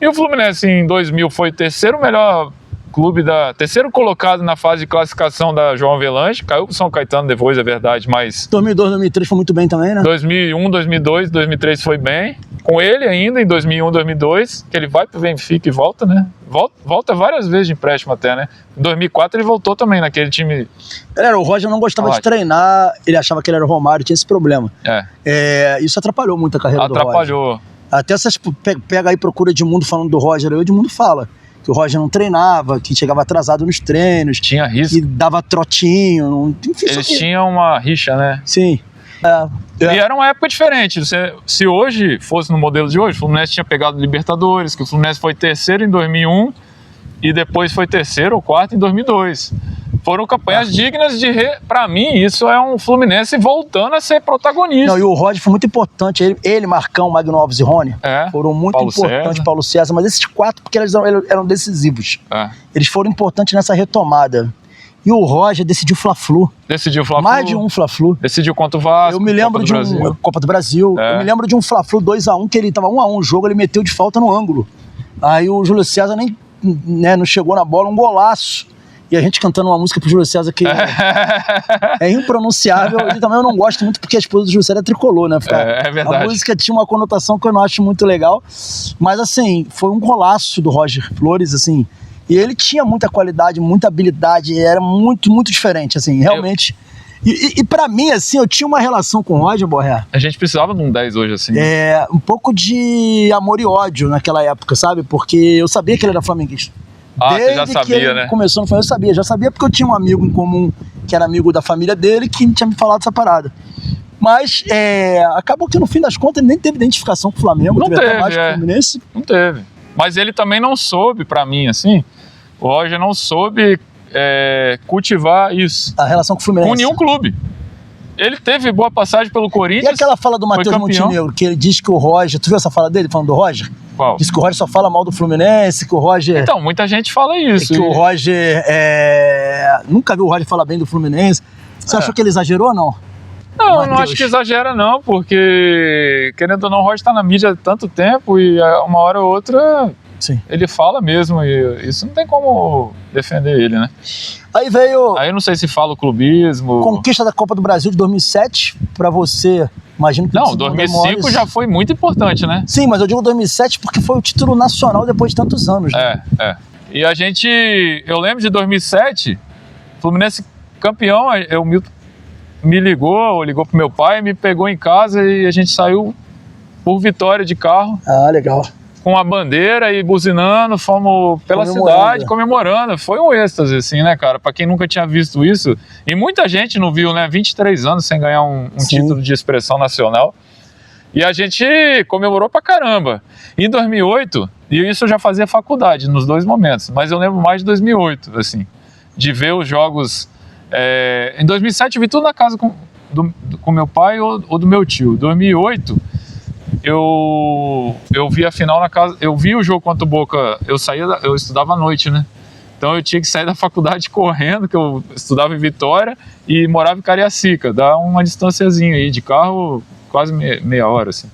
E o Fluminense, em 2000, foi o terceiro melhor clube, terceiro colocado na fase de classificação da João Avelange, caiu pro São Caetano depois, é verdade, mas... 2002, 2003 foi muito bem também, né? 2001, 2002, 2003 foi bem, com ele ainda em 2001, 2002, que ele vai pro Benfica e volta, né? Volta várias vezes de empréstimo até, né? Em 2004 ele voltou também naquele time... Galera, o Roger não gostava de treinar, ele achava que ele era o Romário, tinha esse problema. Isso atrapalhou muito a carreira do Roger. Atrapalhou. Até vocês pega aí, procura Edmundo falando do Roger, o Edmundo fala que o Roger não treinava, que chegava atrasado nos treinos. Tinha risco. Que dava trotinho. Enfim, eles tinham uma rixa, né? Sim. E era uma época diferente. Se hoje fosse no modelo de hoje, o Fluminense tinha pegado Libertadores, que o Fluminense foi terceiro em 2001 e depois foi terceiro ou quarto em 2002. Foram campanhas dignas de... Pra mim, isso é um Fluminense voltando a ser protagonista. Não, e o Roger foi muito importante. Ele Marcão, Magno Alves e Rony foram muito importantes. Paulo César. Mas esses 4, porque eles eram decisivos. Eles foram importantes nessa retomada. E o Roger decidiu Fla-Flu. Decidiu Fla-Flu. Mais de um Fla-Flu. Decidiu contra o Vasco. Eu me lembro de Copa do Brasil. Eu me lembro de um Fla-Flu 2-1, que ele tava 1-1 o jogo, ele meteu de falta no ângulo. Aí o Júlio César nem não chegou na bola, um golaço. E a gente cantando uma música pro Júlio César que é impronunciável. E também eu não gosto muito porque a esposa do Júlio César é tricolor, né? É verdade. A música tinha uma conotação que eu não acho muito legal. Mas assim, foi um golaço do Roger Flores, assim. E ele tinha muita qualidade, muita habilidade. Era muito, muito diferente, assim, realmente. E pra mim, assim, eu tinha uma relação com o Roger, Borré. A gente precisava de um 10 hoje, assim. Um pouco de amor e ódio naquela época, sabe? Porque eu sabia que ele era flamenguista. Você já sabia, né? Começou no Flamengo, eu já sabia porque eu tinha um amigo em comum que era amigo da família dele que tinha me falado dessa parada. Mas acabou que no fim das contas ele nem teve identificação com o Flamengo. Não teve, mais com o Fluminense. Não teve. Mas ele também não soube, pra mim, assim, o Roger não soube cultivar isso. A relação com o Fluminense. Com nenhum clube. Ele teve boa passagem pelo Corinthians. E aquela fala do Matheus Montenegro, que ele diz que o Roger... Tu viu essa fala dele, falando do Roger? Qual? Diz que o Roger só fala mal do Fluminense, que o Roger... Então, muita gente fala isso. Que o Roger... Nunca viu o Roger falar bem do Fluminense. Você achou que ele exagerou ou não? Não, não acho que exagera não, porque, querendo ou não, o Roger tá na mídia há tanto tempo e uma hora ou outra... Sim. Ele fala mesmo, e isso não tem como defender ele, né? Aí veio... Aí eu não sei se fala o clubismo... Conquista da Copa do Brasil de 2007, pra você, imagino que... Não, 2005 já foi muito importante, né? Sim, mas eu digo 2007 porque foi o título nacional depois de tantos anos. Né? E a gente... Eu lembro de 2007, Fluminense campeão, o Milton me ligou pro meu pai, me pegou em casa e a gente saiu por Vitória de carro. Ah, legal. Com a bandeira e buzinando, fomos pela cidade comemorando. Foi um êxtase, assim, né, cara? Pra quem nunca tinha visto isso. E muita gente não viu, né? 23 anos sem ganhar um título de expressão nacional. E a gente comemorou pra caramba. Em 2008, e isso eu já fazia faculdade nos 2 momentos, mas eu lembro mais de 2008, assim, de ver os jogos. Em 2007 eu vi tudo na casa com meu pai ou do meu tio. Em 2008 eu vi a final na casa, eu vi o jogo contra o Boca, eu estudava à noite, né? Então eu tinha que sair da faculdade correndo, que eu estudava em Vitória e morava em Cariacica, dá uma distanciazinha aí de carro, quase meia hora, assim.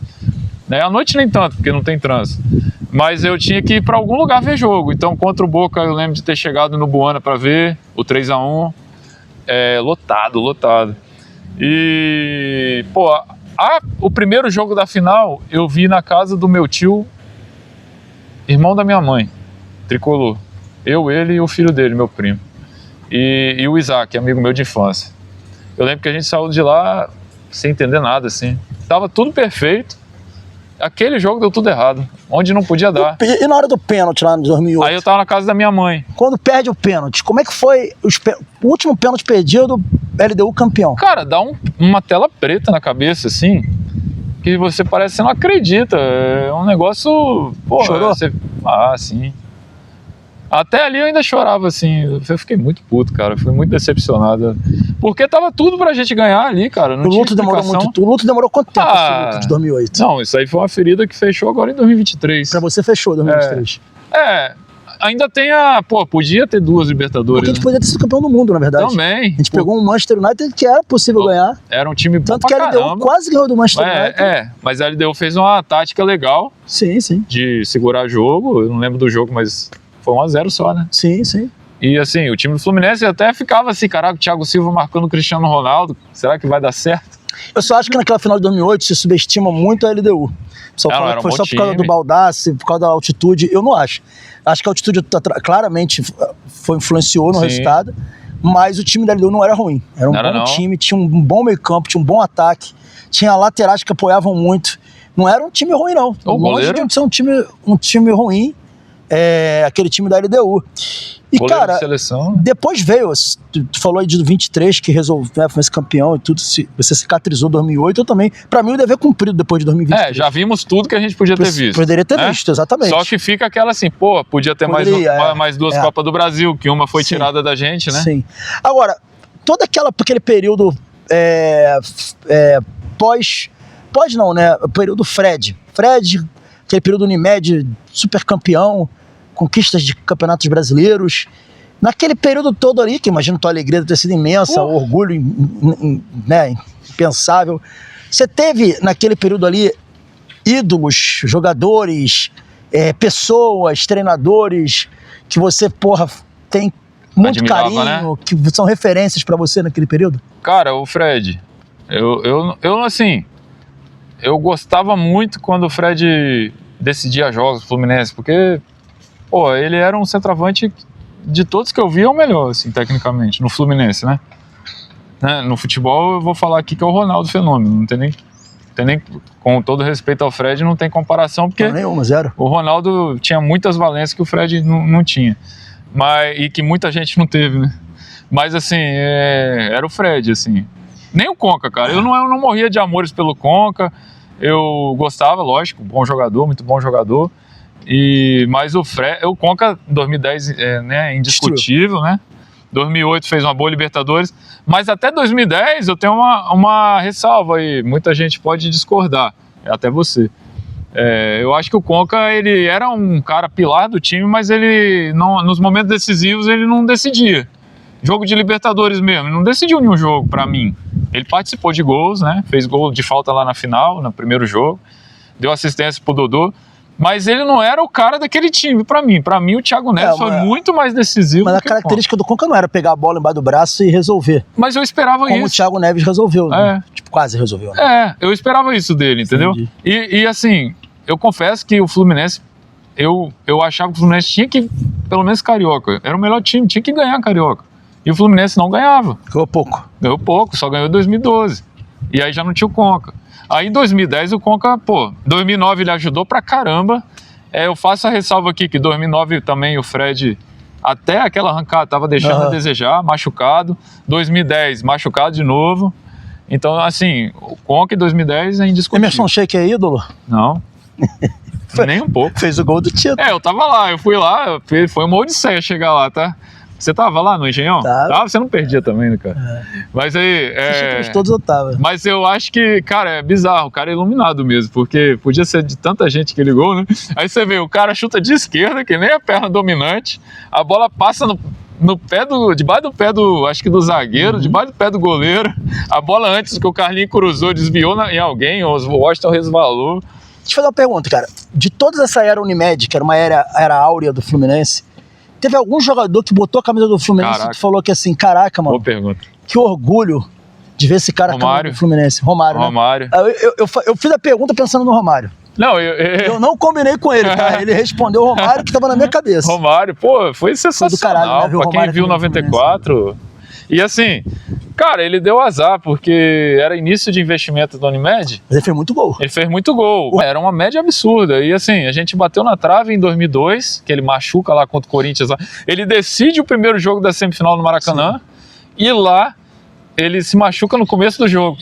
Né? À noite nem tanto, porque não tem trânsito. Mas eu tinha que ir para algum lugar ver jogo. Então contra o Boca eu lembro de ter chegado no Buana para ver o 3-1, lotado. E, pô, o primeiro jogo da final eu vi na casa do meu tio, irmão da minha mãe, tricolor. Eu, ele e o filho dele, meu primo. E o Isaac, amigo meu de infância. Eu lembro que a gente saiu de lá sem entender nada, assim. Tava tudo perfeito. Aquele jogo deu tudo errado, onde não podia dar. E na hora do pênalti lá em 2008? Aí eu tava na casa da minha mãe. Quando perde o pênalti, como é que foi o último pênalti perdido, LDU campeão? Cara, dá uma tela preta na cabeça, assim, que você parece que você não acredita. É um negócio... Pô, chorou? Sim. Até ali eu ainda chorava, assim. Eu fiquei muito puto, cara. Fui muito decepcionado. Porque tava tudo pra gente ganhar ali, cara. Não O luto demorou muito. O luto demorou quanto tempo, esse luto de 2008? Não, isso aí foi uma ferida que fechou agora em 2023. Pra você fechou em 2023. Ainda tem podia ter 2 Libertadores. Porque a gente podia ter sido campeão do mundo, na verdade. Também. A gente pegou um Manchester United que era possível ganhar. Era um time bom Tanto pra que a LDU quase ganhou do Manchester United. Mas a LDU fez uma tática legal. Sim. De segurar jogo. Eu não lembro do jogo, mas foi 1-0 só, né? Sim. E assim, o time do Fluminense até ficava assim, caraca, o Thiago Silva marcando o Cristiano Ronaldo. Será que vai dar certo? Eu só acho que naquela final de 2008 se subestima muito a LDU. Só fala que foi só por causa do Baldassi, por causa da altitude. Eu não acho. Acho que a altitude claramente influenciou no resultado, mas o time da LDU não era ruim. Era um bom time, tinha um bom meio campo, tinha um bom ataque, tinha laterais que apoiavam muito. Não era um time ruim, não. Longe de ser um time ruim, aquele time da LDU. E, goleiro cara, de seleção. Depois veio, tu falou aí de 23, que resolveu, foi esse campeão e tudo, você cicatrizou 2008, eu também, pra mim o dever cumprido depois de 2023. Já vimos tudo que a gente podia ter visto. Poderia ter visto, exatamente. Só que fica aquela assim, podia ter mais 2 Copas do Brasil, que uma foi tirada da gente, né? Sim. Agora, aquele período pós não, né? O período Fred, aquele período Unimed, super campeão, conquistas de campeonatos brasileiros. Naquele período todo ali, que imagino tua alegria de ter sido imensa, o orgulho impensável. Você teve, naquele período ali, ídolos, jogadores, pessoas, treinadores, que você, tem muito carinho, né? Que são referências pra você naquele período? Cara, o Fred, eu gostava muito quando o Fred decidia jogos do Fluminense, porque ele era um centroavante de todos que eu vi, é o melhor, assim, tecnicamente, no Fluminense, né? No futebol, eu vou falar aqui que é o Ronaldo Fenômeno, não tem nem, com todo respeito ao Fred, não tem comparação, porque zero. O Ronaldo tinha muitas valências que o Fred não tinha, e que muita gente não teve, né? Mas, assim, era o Fred, assim. Nem o Conca, cara, eu não morria de amores pelo Conca, eu gostava, lógico, bom jogador, muito bom jogador. Mas o Conca, 2010, indiscutível, né? 2008 fez uma boa Libertadores, mas até 2010 eu tenho uma ressalva aí, muita gente pode discordar, até você. Eu acho que o Conca, ele era um cara pilar do time, mas ele, nos momentos decisivos, ele não decidia. Jogo de Libertadores mesmo, ele não decidiu nenhum jogo pra mim. Ele participou de gols, né? Fez gol de falta lá na final, no primeiro jogo, deu assistência pro Dodô. Mas ele não era o cara daquele time, pra mim. Pra mim, o Thiago Neves foi muito mais decisivo. Mas a característica do Conca não era pegar a bola embaixo do braço e resolver. Mas eu esperava isso. Como o Thiago Neves resolveu, né? Quase resolveu, né? Eu esperava isso dele, entendeu? E assim, eu confesso que o Fluminense, eu achava que o Fluminense tinha que, pelo menos Carioca, era o melhor time, tinha que ganhar Carioca. E o Fluminense não ganhava. Ganhou pouco. Ganhou pouco, só ganhou em 2012. E aí já não tinha o Conca. Aí em 2010 o Conca, 2009 ele ajudou pra caramba. Eu faço a ressalva aqui que 2009 também o Fred, até aquela arrancada, tava deixando a desejar, machucado. 2010, machucado de novo. Então, assim, o Conca em 2010 é indiscutível. Emerson Sheik é ídolo? Não, nem um pouco. Fez o gol do título. Eu tava lá, eu fui lá, foi uma odisseia chegar lá, tá? Você tava lá no Engenhão? Tava. Você não perdia também, né, cara? Mas aí... Todos eu tava. Mas eu acho que, cara, é bizarro, o cara é iluminado mesmo, porque podia ser de tanta gente que ligou, né? Aí você vê, o cara chuta de esquerda, que nem a perna dominante, a bola passa debaixo do pé acho que do zagueiro, debaixo do pé do goleiro, a bola antes que o Carlinhos cruzou, desviou em alguém, o Washington resvalou. Deixa eu fazer uma pergunta, cara. De toda essa era Unimed, que era uma era áurea do Fluminense, teve algum jogador que botou a camisa do Fluminense e tu falou que assim, caraca, mano, boa pergunta. Que orgulho de ver esse cara com a camisa do Fluminense. Romário, né? Romário. Eu fiz a pergunta pensando no Romário. Não, eu não combinei com ele, tá? Ele respondeu o Romário que tava na minha cabeça. Romário, pô, foi sensacional. Foi do caralho, né? Pra quem viu 94. E assim, cara, ele deu azar, porque era início de investimento da Unimed. Mas ele fez muito gol. Ele fez muito gol. Era uma média absurda. E assim, a gente bateu na trave em 2002, que ele machuca lá contra o Corinthians. Ele decide o primeiro jogo da semifinal no Maracanã. Sim. E lá, ele se machuca no começo do jogo.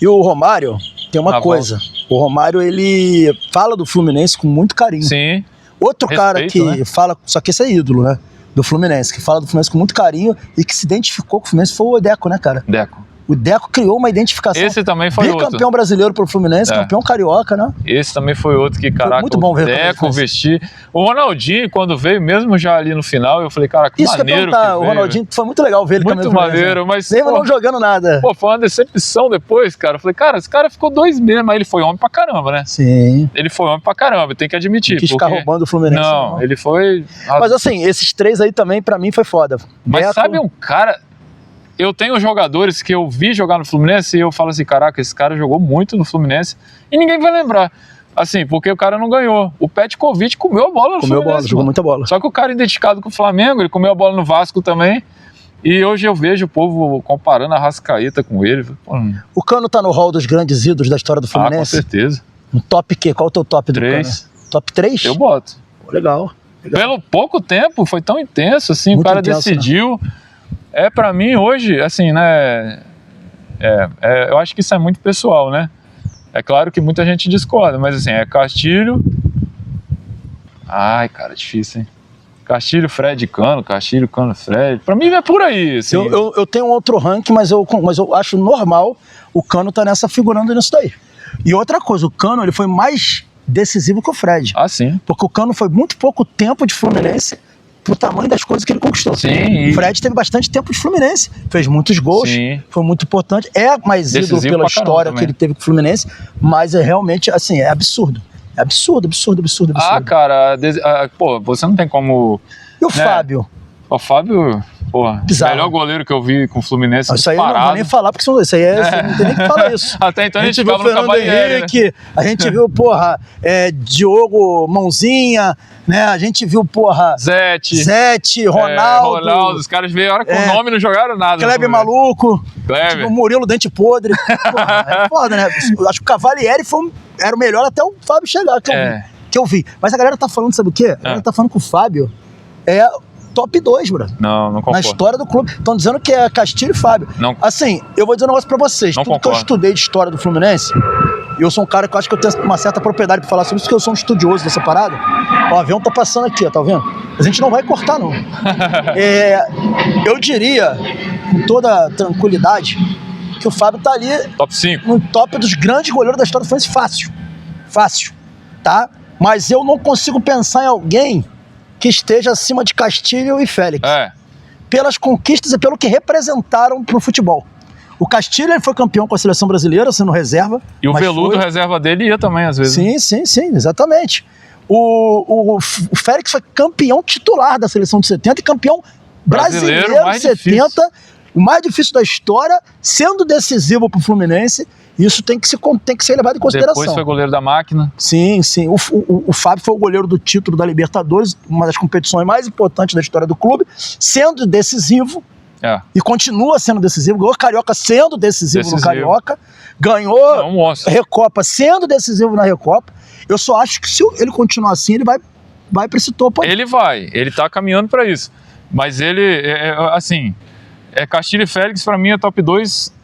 E o Romário, tem uma coisa. O Romário, ele fala do Fluminense com muito carinho. Sim. Outro cara que fala, só que esse é ídolo, né? Do Fluminense, que fala do Fluminense com muito carinho e que se identificou com o Fluminense foi o Deco, né, cara? Deco. O Deco criou uma identificação. Esse também foi outro. Campeão brasileiro pelo Fluminense, campeão carioca, né? Esse também foi outro que, caraca, muito bom ver o Deco vestir. O Ronaldinho, quando veio, mesmo já ali no final, eu falei, cara, que isso maneiro que o Ronaldinho, foi muito legal ver ele muito maneiro, mas... Mesmo não jogando nada. Pô, foi uma decepção depois, cara. Eu falei, cara, esse cara ficou 2 meses, mas ele foi homem pra caramba, né? Sim. Ele foi homem pra caramba, tem que admitir. Não quis ficar roubando o Fluminense. Não, ele foi... Mas assim, esses 3 aí também, pra mim, foi foda. Mas Deco... sabe um cara... Eu tenho jogadores que eu vi jogar no Fluminense e eu falo assim, caraca, esse cara jogou muito no Fluminense e ninguém vai lembrar. Assim, porque o cara não ganhou. O Petkovic comeu a bola no Fluminense. Comeu a bola, jogou muita bola. Só que o cara identificado com o Flamengo, ele comeu a bola no Vasco também. E hoje eu vejo o povo comparando a Arrascaeta com ele. O Cano tá no hall dos grandes ídolos da história do Fluminense? Com certeza. No top quê? Qual é o teu top do 3. Cano? Top 3? Eu boto. Legal. Pelo pouco tempo, foi tão intenso, assim, muito o cara intenso, decidiu... Né? Pra mim hoje, assim, né, eu acho que isso é muito pessoal, né? É claro que muita gente discorda, mas assim, é Castilho... Ai, cara, difícil, hein? Castilho, Fred, Cano, Castilho, Cano, Fred... Pra mim é por aí, assim. Eu tenho um outro ranking, mas eu acho normal o Cano tá figurando nisso daí. E outra coisa, o Cano, ele foi mais decisivo que o Fred. Ah, sim. Porque o Cano foi muito pouco tempo de Fluminense pro tamanho das coisas que ele conquistou. Sim. O Fred teve bastante tempo de Fluminense, fez muitos gols, sim, foi muito importante, é mais ídolo pela história que ele teve com o Fluminense, mas é realmente, assim, é absurdo. É absurdo. Ah, cara, pô, você não tem como... E o Fábio? O Fábio, porra, melhor goleiro que eu vi com o Fluminense. Isso aí eu não vou nem falar, porque isso aí não tem nem que falar isso. Até então a gente viu o Fernando Henrique, né? A gente viu, porra, Diogo Mãozinha, né? A gente viu, porra, Zete, Ronaldo. Os caras veio a hora que o nome não jogaram nada. Kleber Maluco, Kleber. Tipo, Murilo Dente Podre. Porra, é foda, né? Eu acho que o Cavalieri era o melhor até o Fábio chegar, que eu vi. Mas a galera tá falando, sabe o quê? A galera tá falando que o Fábio é top 2, bro. Não concordo. Na história do clube. Estão dizendo que é Castilho e Fábio. Não. Assim, eu vou dizer um negócio pra vocês. Tudo que eu estudei de história do Fluminense, e eu sou um cara que eu acho que eu tenho uma certa propriedade pra falar sobre isso, porque eu sou um estudioso dessa parada. O avião tá passando aqui, ó, tá vendo? A gente não vai cortar, não. Eu diria, com toda tranquilidade, que o Fábio tá ali... Top 5. No top dos grandes goleiros da história do Fluminense, fácil, tá? Mas eu não consigo pensar em alguém que esteja acima de Castilho e Félix. Pelas conquistas e pelo que representaram pro futebol. O Castilho, ele foi campeão com a seleção brasileira, sendo reserva. E o Veludo, reserva dele, ia também, às vezes. Sim, exatamente. O Félix foi campeão titular da seleção de 70 e campeão brasileiro de 70. Difícil. O mais difícil da história, sendo decisivo pro Fluminense. Isso tem que ser levado em consideração. Depois foi goleiro da máquina. Sim. O Fábio foi o goleiro do título da Libertadores, uma das competições mais importantes da história do clube, sendo decisivo. E continua sendo decisivo. Ganhou Carioca sendo decisivo no Carioca. Ganhou Recopa sendo decisivo na Recopa. Eu só acho que se ele continuar assim, ele vai pra esse topo aí. Ele tá caminhando pra isso. Mas ele, assim, Castilho e Félix pra mim é top 2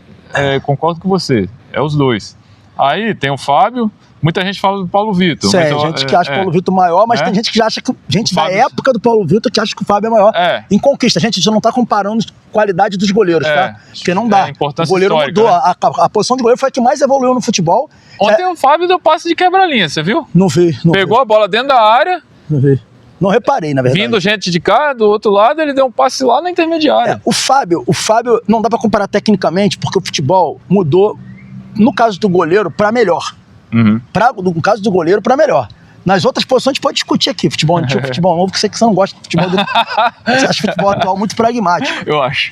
concordo com você, é os dois. Aí tem o Fábio, muita gente fala do Paulo Vitor. Tem gente que acha o Paulo Vitor maior, mas tem gente que já acha que... Gente da época do Paulo Vitor que acha que o Fábio é maior. Em conquista, a gente já não tá comparando qualidade dos goleiros, tá? Porque não dá. O goleiro mudou. Né? A posição de goleiro foi a que mais evoluiu no futebol. Ontem o Fábio deu passe de quebra-linha, você viu? Não vi. Pegou a bola dentro da área. Não vi. Não reparei, na verdade. Vindo gente de cá, do outro lado, ele deu um passe lá na intermediária. O Fábio não dá pra comparar tecnicamente, porque o futebol mudou, no caso do goleiro, pra melhor. No caso do goleiro, pra melhor. Nas outras posições a gente pode discutir aqui, futebol antigo, futebol novo, que você não gosta de futebol você acha futebol atual muito pragmático. Eu acho.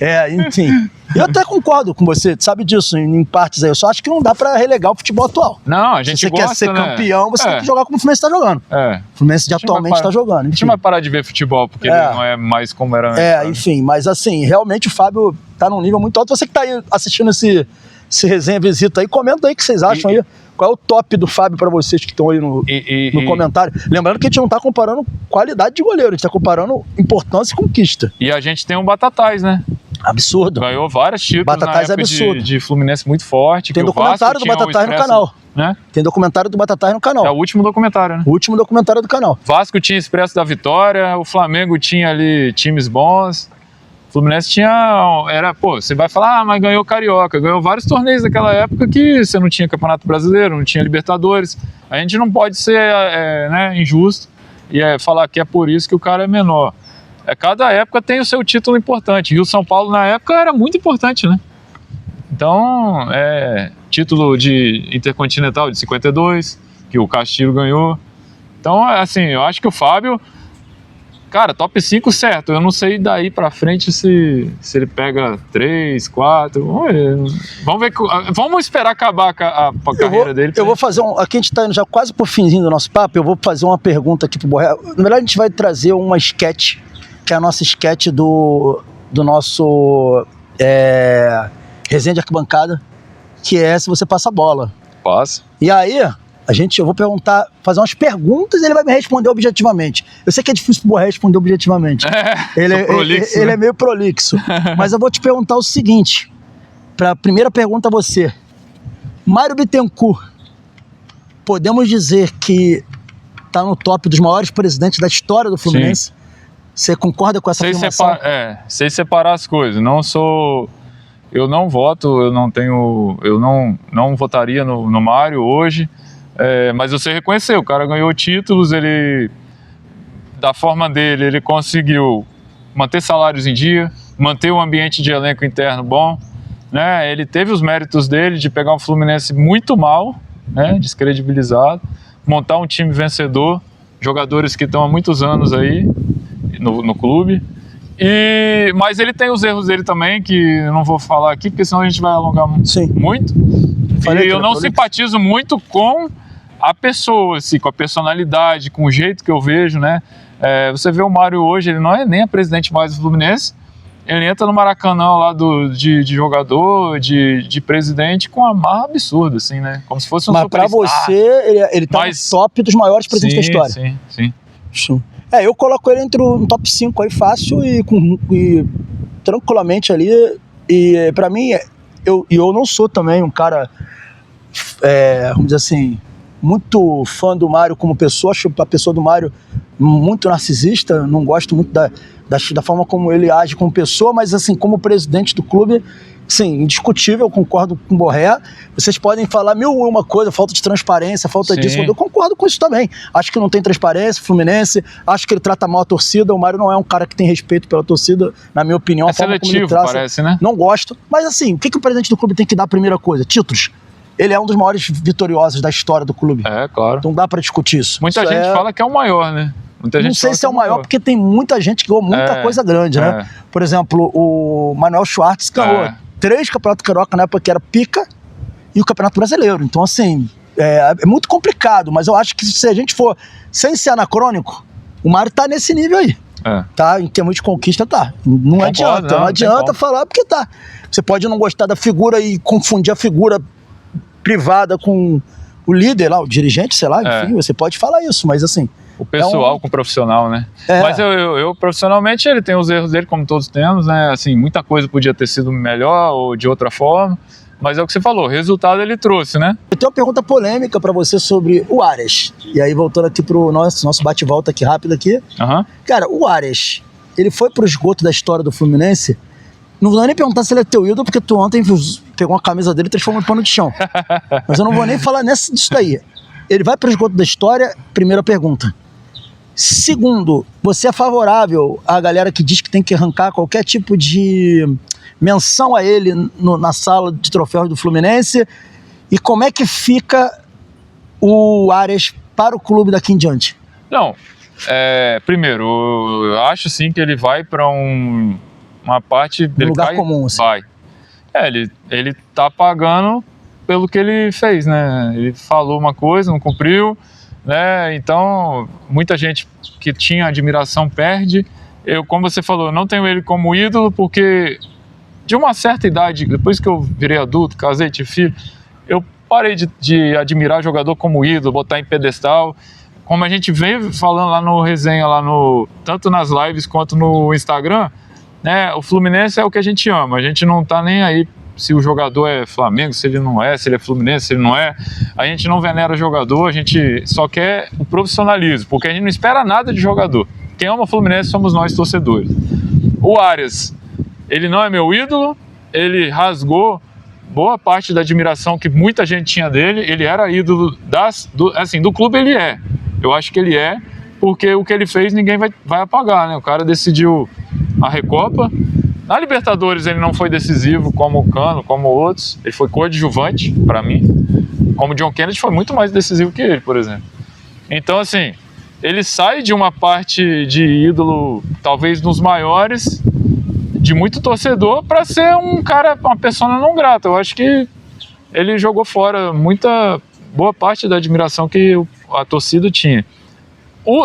Enfim. Eu até concordo com você, sabe disso, em partes aí. Eu só acho que não dá pra relegar o futebol atual. Não, a gente gosta, Se você quer ser campeão, você tem que jogar como o Fluminense tá jogando. O Fluminense atualmente tá jogando. A gente vai parar de ver futebol, porque ele não é mais como era antes. Enfim, mas assim, realmente o Fábio tá num nível muito alto. Você que tá aí assistindo esse resenha visita aí, comenta aí o que vocês acham aí. Qual é o top do Fábio pra vocês que estão aí no comentário? Lembrando que a gente não tá comparando qualidade de goleiro, a gente tá comparando importância e conquista. E a gente tem um Batatais, né? Absurdo. Ganhou vários títulos Batatais na época absurdo. de Fluminense muito forte. Tem documentário do Batatais no canal. Né? Tem documentário do Batatais no canal. É o último documentário, né? O último documentário do canal. Vasco tinha Expresso da Vitória, o Flamengo tinha ali times bons. O Fluminense você vai falar, mas ganhou Carioca, ganhou vários torneios naquela época que você não tinha Campeonato Brasileiro, não tinha Libertadores. A gente não pode ser injusto e falar que é por isso que o cara é menor. Cada época tem o seu título importante. Rio São Paulo na época era muito importante, né? Então, título de Intercontinental de 52, que o Castilho ganhou. Então, assim, eu acho que o Fábio... Cara, top 5 certo. Eu não sei daí pra frente se ele pega 3, 4. Vamos ver. Vamos esperar acabar a carreira dele. Eu vou fazer aqui a gente tá indo já quase pro finzinho do nosso papo. Eu vou fazer uma pergunta aqui pro Borré. Na verdade, a gente vai trazer uma sketch, que é a nossa sketch do nosso resenha de arquibancada, que é Se Você Passa a Bola. Passa. E aí... eu vou fazer umas perguntas e ele vai me responder objetivamente. Eu sei que é difícil pro Borré responder objetivamente. Ele é meio prolixo. Mas eu vou te perguntar o seguinte. Pra primeira pergunta a você. Mário Bittencourt, podemos dizer que tá no top dos maiores presidentes da história do Fluminense? Sim. Você concorda com essa afirmação? Sei separar as coisas. Eu não voto, eu não votaria no Mário hoje. Mas você reconheceu, o cara ganhou títulos, da forma dele, ele conseguiu manter salários em dia, manter um ambiente de elenco interno bom, né? Ele teve os méritos dele de pegar um Fluminense muito mal, né? Descredibilizado, montar um time vencedor, jogadores que estão há muitos anos aí no clube. Mas ele tem os erros dele também, que eu não vou falar aqui, porque senão a gente vai alongar muito. E eu não simpatizo muito com a pessoa, assim, com a personalidade, com o jeito que eu vejo, né? Você vê o Mário hoje, ele não é nem a presidente mais do Fluminense, ele entra no Maracanã lá de jogador, de presidente, com uma marra absurda, assim, né? Como se fosse um superstar. Mas pra você, ele tá no top dos maiores presidentes da história. Sim. Eu coloco ele no top 5 aí fácil e tranquilamente ali. E pra mim, eu não sou também um cara, vamos dizer assim, muito fã do Mário como pessoa. Acho a pessoa do Mário muito narcisista, não gosto muito da forma como ele age como pessoa, mas assim, como presidente do clube, sim, indiscutível, eu concordo com o Borré. Vocês podem falar uma coisa, falta de transparência, falta disso, eu concordo com isso também. Acho que não tem transparência, Fluminense, acho que ele trata mal a torcida. O Mário não é um cara que tem respeito pela torcida, na minha opinião. É seletivo, parece, né? Não gosto, mas assim, o que o presidente do clube tem que dar a primeira coisa? Títulos. Ele é um dos maiores vitoriosos da história do clube. Claro. Então dá pra discutir isso. Muita gente fala que é o maior, né? Não sei se é o maior, porque tem muita gente que ganhou muita coisa grande, né? Por exemplo, o Manuel Schwartz ganhou 3 campeonatos carioca na época que era pica e o Campeonato Brasileiro. Então, assim, é muito complicado, mas eu acho que se a gente for sem ser anacrônico, o Mário tá nesse nível aí. Tá? Em termos de conquista, tá. Não adianta falar porque tá. Você pode não gostar da figura e confundir a figura privada com o líder lá, o dirigente, sei lá, enfim, você pode falar isso, mas assim... O pessoal com o profissional, né? Mas eu profissionalmente, ele tem os erros dele, como todos temos, né? Assim, muita coisa podia ter sido melhor ou de outra forma, Mas é o que você falou, resultado ele trouxe, né? Eu tenho uma pergunta polêmica pra você sobre o Arias. E aí, voltando aqui pro nosso bate-volta aqui rápido aqui. Aham. Cara, o Arias, ele foi pro esgoto da história do Fluminense. Não vou nem perguntar se ele é teu ídolo, porque tu ontem pegou uma camisa dele e transformou em pano de chão. Mas eu não vou nem falar disso daí. Ele vai pro esgoto da história, primeira pergunta. Segundo, você é favorável à galera que diz que tem que arrancar qualquer tipo de menção a ele na sala de troféus do Fluminense? E como é que fica o Arias para o clube daqui em diante? Não, primeiro, eu acho sim que ele vai para uma parte dele lugar comum, assim. Vai. Ele tá pagando pelo que ele fez, né? Ele falou uma coisa, não cumpriu, né? Então, muita gente que tinha admiração perde. Eu, como você falou, não tenho ele como ídolo porque de uma certa idade, depois que eu virei adulto, casei, tive filho, eu parei de admirar jogador como ídolo, botar em pedestal. Como a gente veio falando lá no resenha, tanto nas lives quanto no Instagram, né? O Fluminense é o que a gente ama. A gente não tá nem aí se o jogador é Flamengo, se ele não é, se ele é Fluminense, se ele não é. A gente não venera jogador, a gente só quer o profissionalismo, porque a gente não espera nada de jogador. Quem ama o Fluminense somos nós, torcedores. O Arias, ele não é meu ídolo, ele rasgou boa parte da admiração que muita gente tinha dele. Ele era ídolo do clube, ele é. Eu acho que ele é, porque o que ele fez ninguém vai apagar, né? O cara decidiu a Recopa. Na Libertadores ele não foi decisivo como o Cano, como outros. Ele foi coadjuvante, para mim. Como o John Kennedy foi muito mais decisivo que ele, por exemplo. Então, assim, ele sai de uma parte de ídolo, talvez dos maiores, de muito torcedor, para ser um cara, uma persona não grata. Eu acho que ele jogou fora boa parte da admiração que a torcida tinha.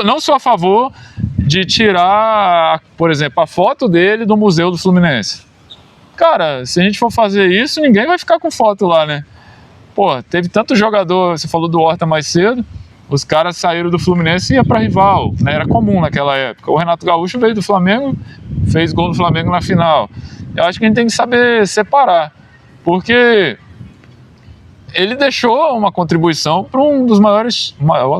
Não sou a favor de tirar, por exemplo, a foto dele do Museu do Fluminense. Cara, se a gente for fazer isso, ninguém vai ficar com foto lá, né? Pô, teve tanto jogador, você falou do Horta mais cedo, os caras saíram do Fluminense e iam pra rival, né? Era comum naquela época. O Renato Gaúcho veio do Flamengo, fez gol do Flamengo na final. Eu acho que a gente tem que saber separar, porque ele deixou uma contribuição para um dos maiores,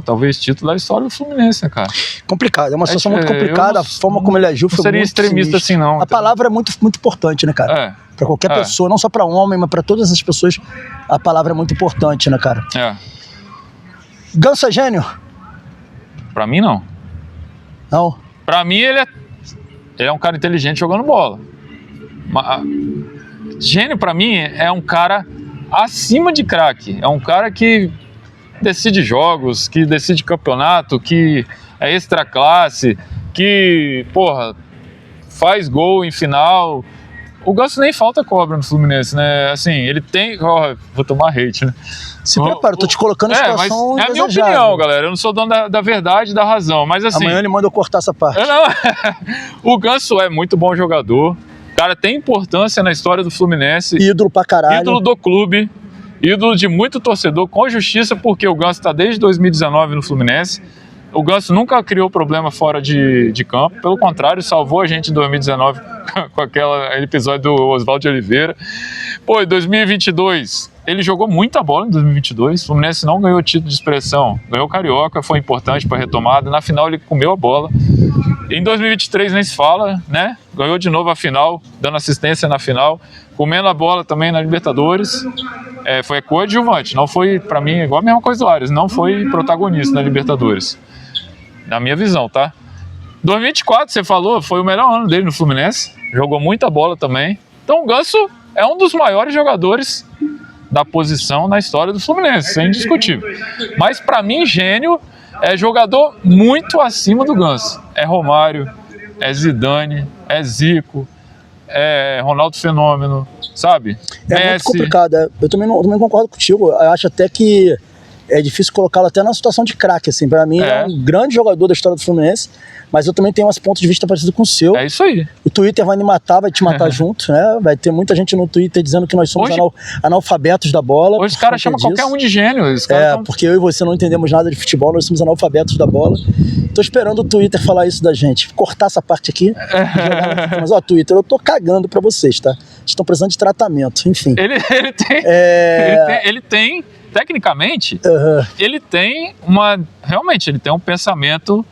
talvez, títulos da história do Fluminense, né, cara? Complicado, é uma situação muito complicada, a forma como ele agiu foi muito seria extremista assim, não. A palavra é muito, muito importante, né, cara? Para qualquer pessoa, não só para homem, mas para todas as pessoas, a palavra é muito importante, né, cara? Ganso é gênio? Pra mim, não. Não? Pra mim, ele é um cara inteligente jogando bola. Gênio, pra mim, é um cara acima de craque. É um cara que decide jogos, que decide campeonato, que é extra classe, que, porra, faz gol em final. O Ganso nem falta cobra no Fluminense, né? Assim, ele tem... vou tomar hate, né? Se prepara, eu tô te colocando em situação mas é a minha opinião, galera. Eu não sou dono da verdade e da razão, mas assim... Amanhã ele manda eu cortar essa parte. O Ganso é muito bom jogador. O cara tem importância na história do Fluminense. Ídolo pra caralho. Ídolo do clube. Ídolo de muito torcedor, com justiça, porque o Ganso tá desde 2019 no Fluminense. O Ganso nunca criou problema fora de campo. Pelo contrário, salvou a gente em 2019 com aquele episódio do Oswaldo de Oliveira. Pô, em 2022, ele jogou muita bola em 2022. O Fluminense não ganhou título de expressão. Ganhou o Carioca, foi importante para a retomada. Na final, ele comeu a bola. Em 2023, nem se fala, né? Ganhou de novo a final, dando assistência na final. Comendo a bola também na Libertadores. Foi coadjuvante. Não foi, para mim, igual a mesma coisa do Arias. Não foi protagonista na Libertadores. Na minha visão, tá? 2024, você falou, foi o melhor ano dele no Fluminense. Jogou muita bola também. Então o Ganso é um dos maiores jogadores da posição na história do Fluminense, sem discutível. Mas para mim, gênio é jogador muito acima do Ganso. É Romário, é Zidane, é Zico, é Ronaldo Fenômeno, sabe? É muito complicado. Eu também concordo contigo. Eu acho até que é difícil colocá-lo até na situação de craque, assim. Pra mim, é um grande jogador da história do Fluminense, mas eu também tenho esse ponto de vista parecido com o seu. É isso aí. O Twitter vai me matar, vai te matar junto, né? Vai ter muita gente no Twitter dizendo que nós somos analfabetos da bola. Hoje os caras chamam qualquer um de gênio. Porque eu e você não entendemos nada de futebol, nós somos analfabetos da bola. Tô esperando o Twitter falar isso da gente. Cortar essa parte aqui. Mas, ó, Twitter, eu tô cagando pra vocês, tá? Estão precisando de tratamento, enfim. Ele tem, tecnicamente, ele tem realmente, ele tem um pensamento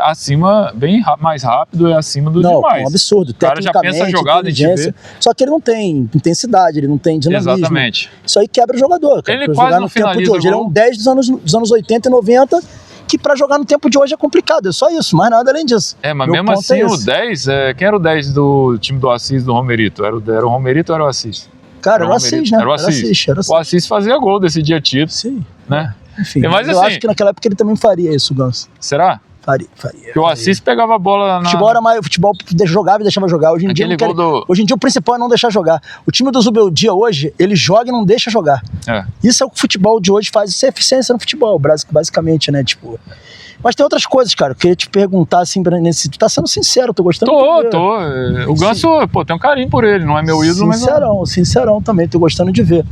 acima, bem mais rápido e acima do demais. É um absurdo. O cara já pensa a jogada, a gente vê. Só que ele não tem intensidade, ele não tem dinamismo. Exatamente. Isso aí quebra o jogador, cara. Ele quase não finaliza o gol. Ele é um 10 dos anos 80 e 90, que pra jogar no tempo de hoje é complicado, é só isso, mais nada além disso. Mas mesmo assim, o 10, quem era o 10 do time do Assis, do Romerito? Era o Romerito ou era o Assis? Cara, era o Assis, né? Era o Assis. O Assis fazia gol, decidia título. Sim. Né? Enfim, mas eu acho que naquela época ele também faria isso, Ganso. Será? Faria. Porque o Assis pegava a bola na... Futebol jogava e deixava jogar. Hoje em dia o principal é não deixar jogar. O time do Zubeldia hoje, ele joga e não deixa jogar. Isso é o que o futebol de hoje faz. Isso é eficiência no futebol, basicamente, né? Tipo... Mas tem outras coisas, cara. Eu queria te perguntar, assim, tu tá sendo sincero, tô gostando. Tô. O Ganso, tem um carinho por ele, não é meu ídolo, mas... Sincerão também, tô gostando de ver.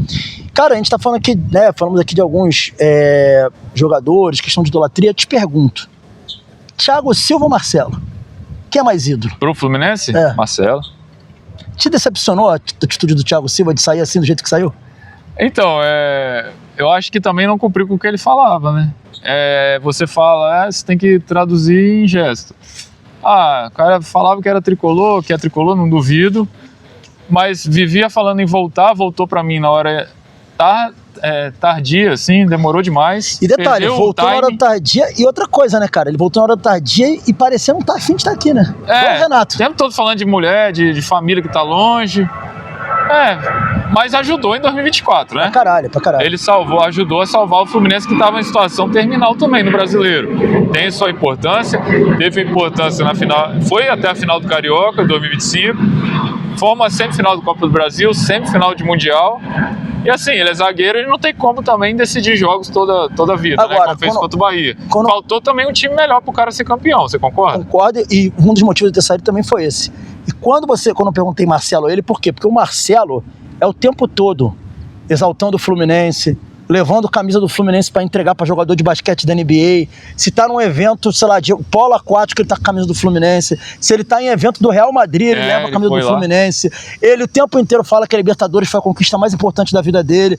Cara, a gente tá falando aqui, né, falamos aqui de alguns jogadores, questão de idolatria. Te pergunto, Thiago Silva ou Marcelo? Quem é mais ídolo? Pro Fluminense? Marcelo. Te decepcionou a atitude do Thiago Silva de sair assim, do jeito que saiu? Então, eu acho que também não cumpriu com o que ele falava, né? Você fala, você tem que traduzir em gesto. O cara falava que era tricolor, que é tricolor, não duvido, mas vivia falando em voltou pra mim na hora tardia, assim, demorou demais. E detalhe, voltou na hora tardia, e outra coisa, né, cara, ele voltou na hora tardia e parecendo não tá afim de estar aqui, né? Igual o Renato. O tempo todo falando de mulher, de família que tá longe. Mas ajudou em 2024, né? Pra caralho. Ele ajudou a salvar o Fluminense, que estava em situação terminal também no Brasileiro. Tem sua importância, teve importância na final, foi até a final do Carioca, 2025, foi uma semifinal do Copa do Brasil, semifinal de Mundial. E assim, ele é zagueiro, ele não tem como também decidir jogos toda a vida, né? Como fez contra o Bahia. Faltou também um time melhor pro cara ser campeão, você concorda? Concordo, e um dos motivos de ter saído também foi esse. E quando eu perguntei Marcelo a ele, por quê? Porque o Marcelo é o tempo todo exaltando o Fluminense, levando camisa do Fluminense para entregar para jogador de basquete da NBA. Se tá num evento, sei lá, de polo aquático, ele tá com a camisa do Fluminense. Se ele tá em evento do Real Madrid, ele leva a camisa do Fluminense. Ele o tempo inteiro fala que a Libertadores foi a conquista mais importante da vida dele.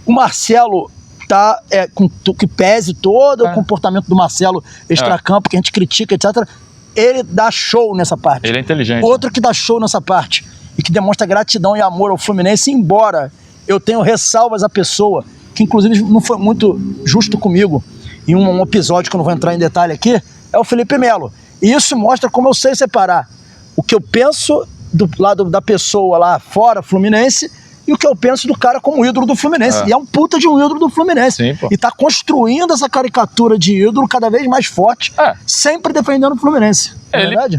O Marcelo tá com que pese todo o comportamento do Marcelo extracampo, que a gente critica, etc. Ele dá show nessa parte. Ele é inteligente. Outro que dá show nessa parte e que demonstra gratidão e amor ao Fluminense, embora eu tenha ressalvas à pessoa, que inclusive não foi muito justo comigo, em um episódio que eu não vou entrar em detalhe aqui, é o Felipe Melo. E isso mostra como eu sei separar o que eu penso do lado da pessoa lá fora, Fluminense, e o que eu penso do cara como ídolo do Fluminense. E é um puta de um ídolo do Fluminense. Sim, e tá construindo essa caricatura de ídolo cada vez mais forte, sempre defendendo o Fluminense. É verdade?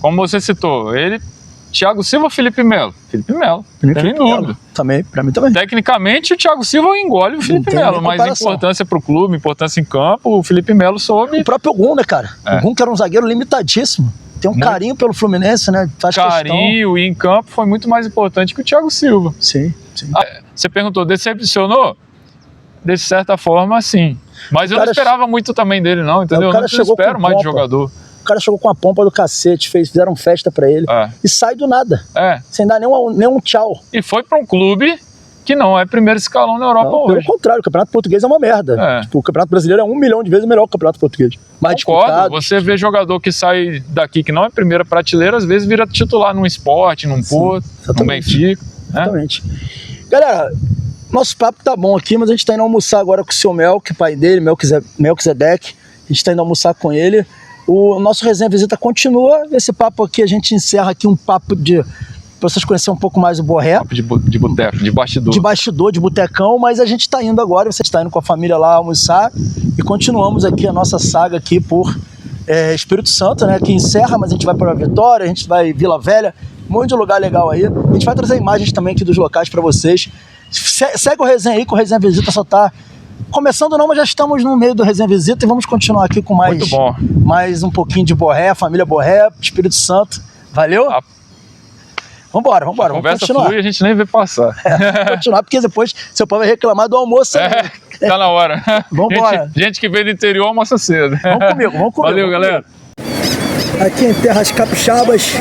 Como você citou, Thiago Silva ou Felipe Melo? Felipe Melo, não tem dúvida. Também, pra mim também. Tecnicamente, o Thiago Silva engole o Felipe Melo, mas importância pro clube, importância em campo, o Felipe Melo soube. O próprio Gum, né, cara? O Gum, que era um zagueiro limitadíssimo. Tem um carinho pelo Fluminense, né? Faz carinho, e em campo foi muito mais importante que o Thiago Silva. Sim. Você perguntou, decepcionou? De certa forma, sim. Mas eu não esperava muito também dele, não, entendeu? Eu não espero mais de jogador. O cara chegou com a pompa do cacete, fizeram festa pra ele e sai do nada. Sem dar nenhum tchau. E foi pra um clube que não é primeiro escalão na Europa hoje. Pelo contrário, o Campeonato Português é uma merda. Tipo, o Campeonato Brasileiro é 1 milhão de vezes melhor que o Campeonato Português. Mais disputado. Você vê jogador que sai daqui, que não é primeira prateleira, às vezes vira titular num Sport, num Porto, num Benfica. Exatamente. Galera, nosso papo tá bom aqui, mas a gente tá indo almoçar agora com o seu Mel, que é pai dele, Melquisedeque. A gente tá indo almoçar com ele. O nosso Resenha Visita continua. Esse papo aqui, a gente encerra aqui um papo pra vocês conhecerem um pouco mais o Borré. Papo de boteco, de bastidor. De bastidor, de botecão, mas a gente tá indo agora, você está indo com a família lá almoçar e continuamos aqui a nossa saga aqui por Espírito Santo, né? Que encerra, mas a gente vai para Vitória, a gente vai Vila Velha, um monte de lugar legal aí. A gente vai trazer imagens também aqui dos locais para vocês. Segue o Resenha aí, que o Resenha Visita só tá Começando não, mas já estamos no meio do Resenha Visita e vamos continuar aqui com Muito bom. mais um pouquinho de Borré, família Borré, Espírito Santo. Valeu? Vambora, vamos Conversa continuar. flui e a gente nem vê passar. Vamos continuar, porque depois seu pai vai reclamar do almoço. Tá na hora. Vambora. Gente que veio do interior almoça cedo. Vamos comigo. Valeu, galera. Aqui em Terras Capixabas,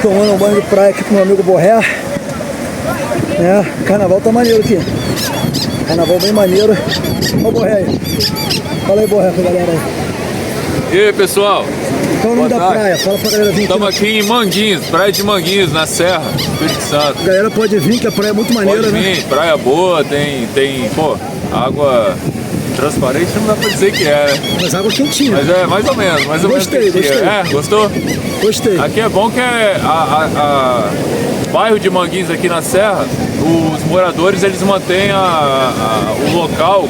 tomando um banho de praia aqui com meu amigo Borré. Carnaval tá maneiro aqui. Carnaval bem maneiro. Ó o Borré aí. Fala aí, Borré, pra galera aí. E aí, pessoal? Qual o nome da praia? Fala pra galera vir aqui. Estamos aqui em Manguinhos, praia de Manguinhos, na Serra, Espírito Santo. A galera pode vir, que a praia é muito maneira, Pode né? vir, praia boa, tem, pô, água transparente, não dá pra dizer que é, né? Mas água quentinha. Mas é mais ou menos, Gostei. quentinha. Gostou? Gostei. Aqui é bom que o bairro de Manguinhos aqui na Serra, os moradores eles mantêm o local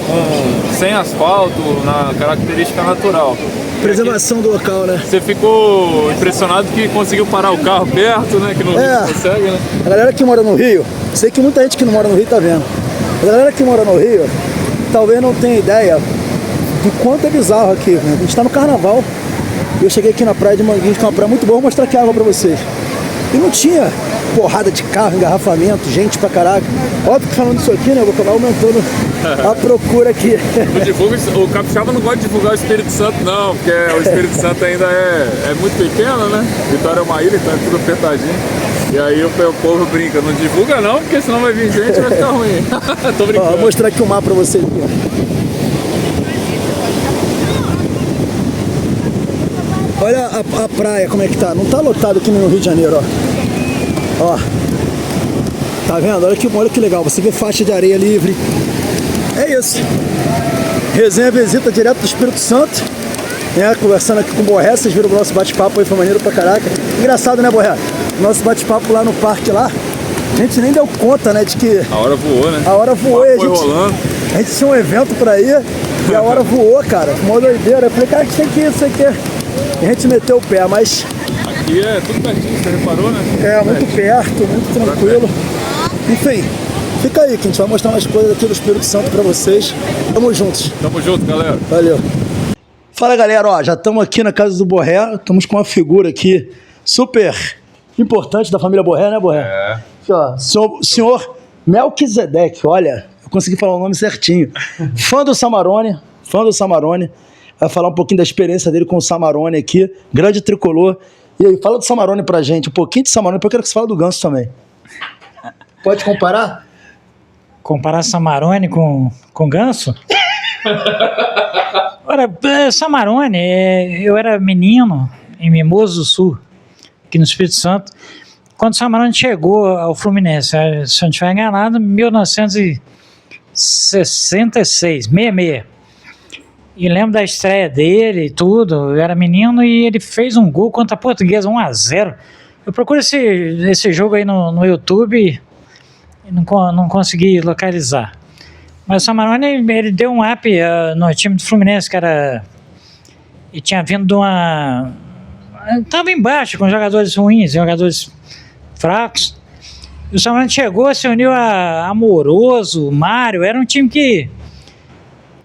sem asfalto, na característica natural. Preservação do local, né? Você ficou impressionado que conseguiu parar o carro perto, né? Que no Rio não consegue, né? A galera que mora no Rio, sei que muita gente que não mora no Rio tá vendo. A galera que mora no Rio talvez não tenha ideia de quanto é bizarro aqui, né? A gente tá no carnaval e eu cheguei aqui na praia de Manguinhos, que é uma praia muito boa, vou mostrar aqui a água pra vocês. E não tinha porrada de carro, engarrafamento, gente pra caraca. Óbvio que falando isso aqui, né, eu vou acabar aumentando a procura aqui. O capixaba não gosta de divulgar o Espírito Santo não, porque o Espírito Santo ainda é muito pequeno, né? Vitória é uma ilha, então é tudo apertadinho. E aí o povo brinca, não divulga não, porque senão vai vir gente e vai ficar ruim. Tô brincando. Vou mostrar aqui o mar pra vocês. Olha a praia como é que tá. Não tá lotado aqui no Rio de Janeiro, ó. Tá vendo? Olha que legal. Você vê faixa de areia livre. É isso. Resenha Visita direto do Espírito Santo. Conversando aqui com o Borré. Vocês viram o nosso bate-papo aí, foi maneiro pra caraca. Engraçado, né, Borré? Nosso bate-papo lá no parque lá. A gente nem deu conta, né, de que... A hora voou, né? A hora voou e foi rolando. A gente tinha um evento pra ir e a hora voou, cara. Uma doideira. Eu falei, cara, que tem que ir, isso aqui. E a gente meteu o pé, mas... Aqui é tudo pertinho, você reparou, né? Muito perto, muito tranquilo. Enfim, fica aí que a gente vai mostrar umas coisas aqui do Espírito Santo pra vocês. Tamo juntos. Tamo junto, galera. Valeu. Fala, galera, já estamos aqui na casa do Borré. Estamos com uma figura aqui super importante da família Borré, né, Borré? Aqui, ó, senhor Melquisedeque, olha, eu consegui falar o nome certinho. Fã do Samarone. Vai falar um pouquinho da experiência dele com o Samarone aqui, grande tricolor. E aí, fala do Samarone pra gente, um pouquinho de Samarone, porque eu quero que você fale do Ganso também. Pode comparar? Comparar Samarone com Ganso? Ora, Samarone, eu era menino em Mimoso do Sul, aqui no Espírito Santo, quando Samarone chegou ao Fluminense, se eu não estiver enganado, em 1966, 66. E lembro da estreia dele e tudo, eu era menino e ele fez um gol contra a Portuguesa, 1-0. Eu procuro esse jogo aí no YouTube e não consegui localizar. Mas o Samarone, ele deu um up no time do Fluminense, que era... E tinha vindo de uma... Estava embaixo, com jogadores ruins, jogadores fracos. E o Samarone chegou, se uniu a Amoroso, Mário, era um time que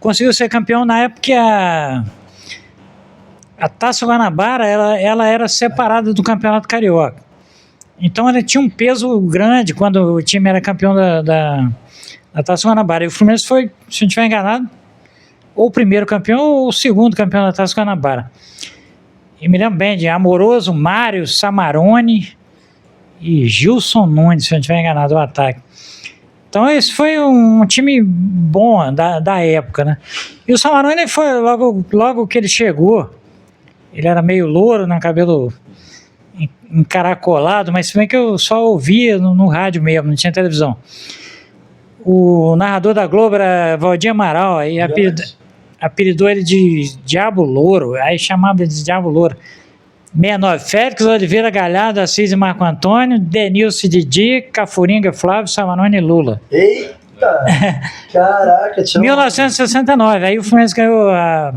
conseguiu ser campeão na época que a Taça Guanabara ela era separada do Campeonato Carioca. Então ele tinha um peso grande quando o time era campeão da Taça Guanabara. E o Fluminense foi, se não estiver enganado, ou o primeiro campeão ou o segundo campeão da Taça Guanabara. E me lembro bem de Amoroso, Mário, Samarone e Gilson Nunes, se não estiver enganado, o ataque. Então esse foi um time bom da época, né? E o Samarone foi, logo que ele chegou, ele era meio louro, né, cabelo encaracolado, mas se bem que eu só ouvia no rádio mesmo, não tinha televisão. O narrador da Globo era Valdir Amaral, aí apelidou ele de Diabo Louro, aí chamava ele de Diabo Louro. 69, Félix Oliveira Galhardo, Assis e Marco Antônio, Denilson Didi, Cafuringa Flávio, Samarone e Lula. Eita! Caraca, tinha 1969, aí o Fluminense ganhou a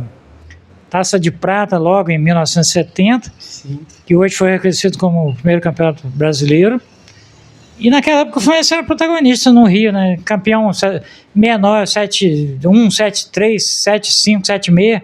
Taça de Prata logo em 1970, sim, que hoje foi reconhecido como o primeiro campeonato brasileiro. E naquela época o Fluminense era protagonista no Rio, né? Campeão 69, 71, 73, 75, 76.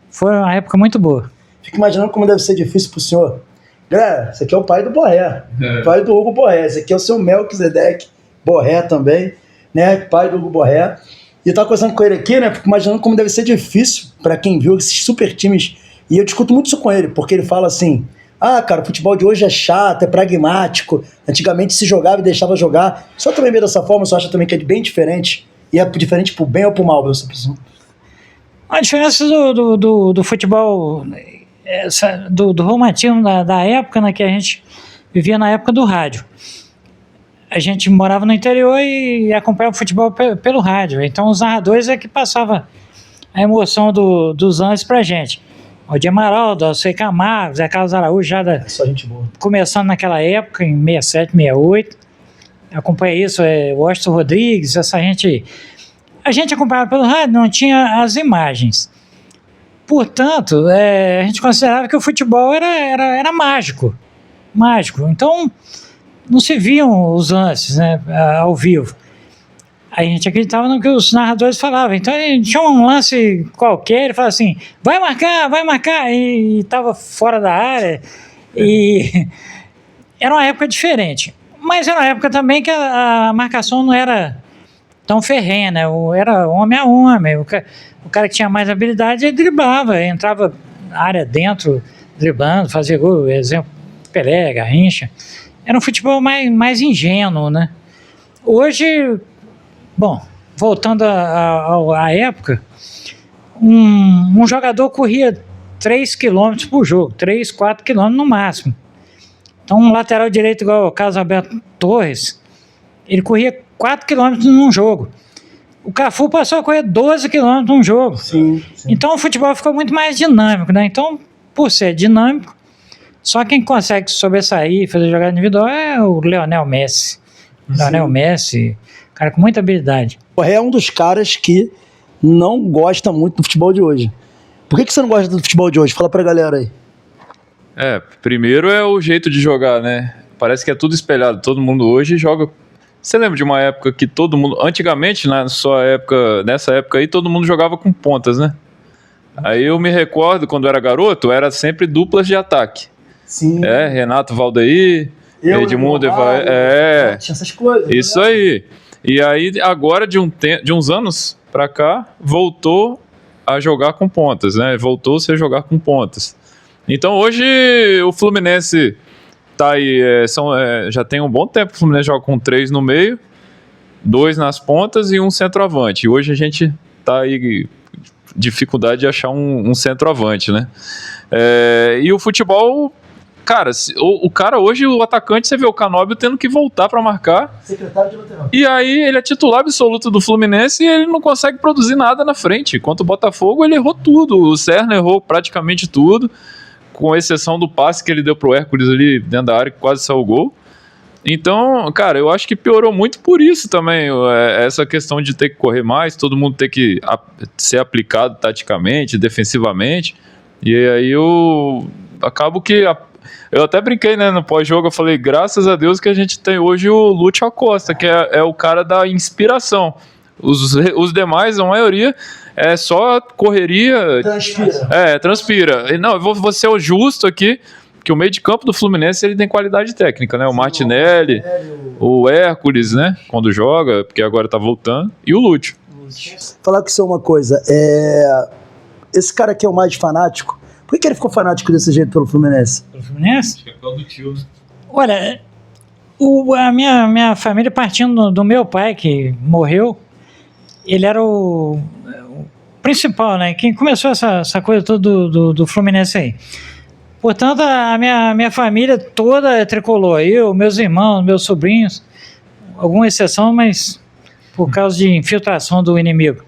Foi uma época muito boa. Fico imaginando como deve ser difícil pro senhor. Galera, esse aqui é o pai do Borré, pai do Hugo Borré. Esse aqui é o seu Melquisedeque Borré também, né? Pai do Hugo Borré. E eu tava conversando com ele aqui, né? Fico imaginando como deve ser difícil pra quem viu esses super times. E eu discuto muito isso com ele, porque ele fala assim: ah, cara, o futebol de hoje é chato, é pragmático. Antigamente se jogava e deixava jogar. Só também vê dessa forma, você acha também que é bem diferente? E é diferente pro bem ou pro mal, dessa pessoa? A diferença do futebol, do romantismo da época, né, que a gente vivia na época do rádio. A gente morava no interior e acompanhava o futebol pelo rádio. Então os narradores é que passavam a emoção dos lances pra gente. O de Amaral, Alcei Camargo, Zé Carlos Araújo, Só gente boa. começando naquela época, em 67, 68. Acompanha isso, Washington Rodrigues, essa gente. A gente acompanhava pelo rádio, não tinha as imagens. Portanto, a gente considerava que o futebol era mágico. Mágico. Então, não se viam os lances, né, ao vivo. A gente acreditava no que os narradores falavam. Então, tinha um lance qualquer, ele falava assim, vai marcar, e estava fora da área. E era uma época diferente. Mas era uma época também que a marcação não era tão ferrenha, né? Era homem a homem. O cara que tinha mais habilidade, ele driblava, entrava na área dentro, driblando, fazia gol. Exemplo, Pelé, Garrincha. Era um futebol mais ingênuo, né? Hoje, bom, voltando à época, um jogador corria 3 km por jogo, 3, 4 km no máximo. Então, um lateral direito igual o Carlos Alberto Torres, ele corria 4 km num jogo. O Cafu passou a correr 12 km num jogo. Sim. Então, o futebol ficou muito mais dinâmico, né? Então, por ser dinâmico, só quem consegue sobressair e fazer jogada individual é o Lionel Messi. Lionel Messi, cara com muita habilidade. O Borré é um dos caras que não gosta muito do futebol de hoje. Por que você não gosta do futebol de hoje? Fala pra galera aí. Primeiro é o jeito de jogar, né? Parece que é tudo espelhado. Todo mundo hoje joga. Você lembra de uma época que todo mundo. Antigamente, nessa época aí, todo mundo jogava com pontas, né? Aí eu me recordo, quando eu era garoto, era sempre duplas de ataque. Sim. Renato Valdeir, Edmundo, tinha essas coisas. Isso aí. E aí, agora, de uns anos pra cá, voltou a jogar com pontas, né? Voltou-se a jogar com pontas. Então, hoje, o Fluminense tá aí, já tem um bom tempo que o Fluminense joga com 3 no meio, 2 nas pontas e um centroavante. E hoje a gente tá aí dificuldade de achar um centroavante, né? E o futebol, cara, o cara hoje, o atacante, você vê o Canóbio tendo que voltar para marcar. Secretário de lateral. E aí ele é titular absoluto do Fluminense e ele não consegue produzir nada na frente. Enquanto o Botafogo, ele errou tudo. O Serna errou praticamente tudo, com exceção do passe que ele deu pro Hércules ali dentro da área, que quase saiu o gol. Então, cara, eu acho que piorou muito por isso também, essa questão de ter que correr mais, todo mundo ter que ser aplicado taticamente, defensivamente, e aí eu acabo que... Eu até brinquei, né, no pós-jogo, eu falei, graças a Deus que a gente tem hoje o Lúcio Acosta, que é o cara da inspiração. Os demais, a maioria, é só correria... Transpira. E não, eu vou ser o justo aqui, que o meio de campo do Fluminense ele tem qualidade técnica, né? O Martinelli, o Hércules, né? Quando joga, porque agora tá voltando, e o Lúcio. Falar com você uma coisa, esse cara aqui é o mais fanático. Por que ele ficou fanático desse jeito pelo Fluminense? Pelo Fluminense? É do tio, né? Olha, a minha família, partindo do meu pai, que morreu, ele era o principal, né? Quem começou essa coisa toda do Fluminense aí. Portanto, a minha família toda é tricolor. Eu, meus irmãos, meus sobrinhos, alguma exceção, mas por causa de infiltração do inimigo.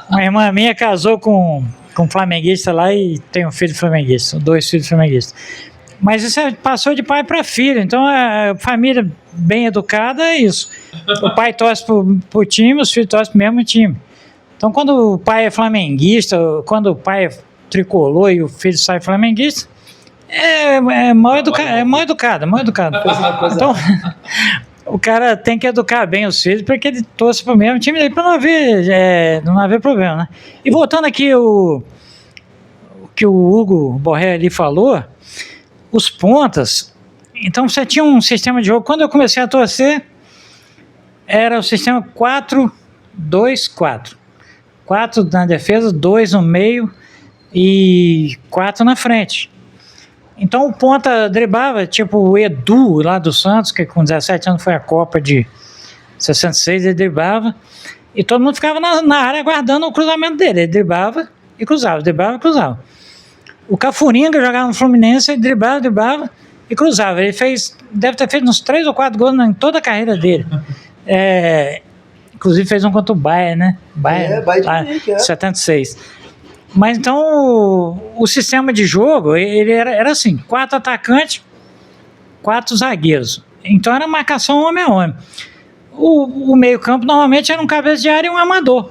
Uma irmã minha casou com um flamenguista lá e tem um filho flamenguista, 2 filhos flamenguistas. Mas isso passou de pai para filho, então a família bem educada é isso. O pai torce pro time, os filhos torcem pro mesmo time. Então quando o pai é flamenguista, quando o pai é tricolor e o filho sai flamenguista, É mal educado. Então, o cara tem que educar bem os filhos para que ele torça para o mesmo time para não haver problema, né? E voltando aqui o que o Hugo Borré ali falou, os pontas. Então você tinha um sistema de jogo. Quando eu comecei a torcer, era o sistema 4-2-4. 4 na defesa, 2 no meio e 4 na frente. Então o ponta driblava, tipo o Edu lá do Santos, que com 17 anos foi a Copa de 66, ele driblava, e todo mundo ficava na área aguardando o cruzamento dele. Ele driblava e cruzava, driblava e cruzava. O Cafuringa jogava no Fluminense, ele driblava e cruzava. Ele deve ter feito uns 3 ou 4 gols em toda a carreira dele. Inclusive fez um contra o Bayern, né? Bayern de 76. Mas então o sistema de jogo ele era assim: 4 atacantes, 4 zagueiros. Então era marcação homem a homem. O meio-campo normalmente era um cabeça de área e um amador.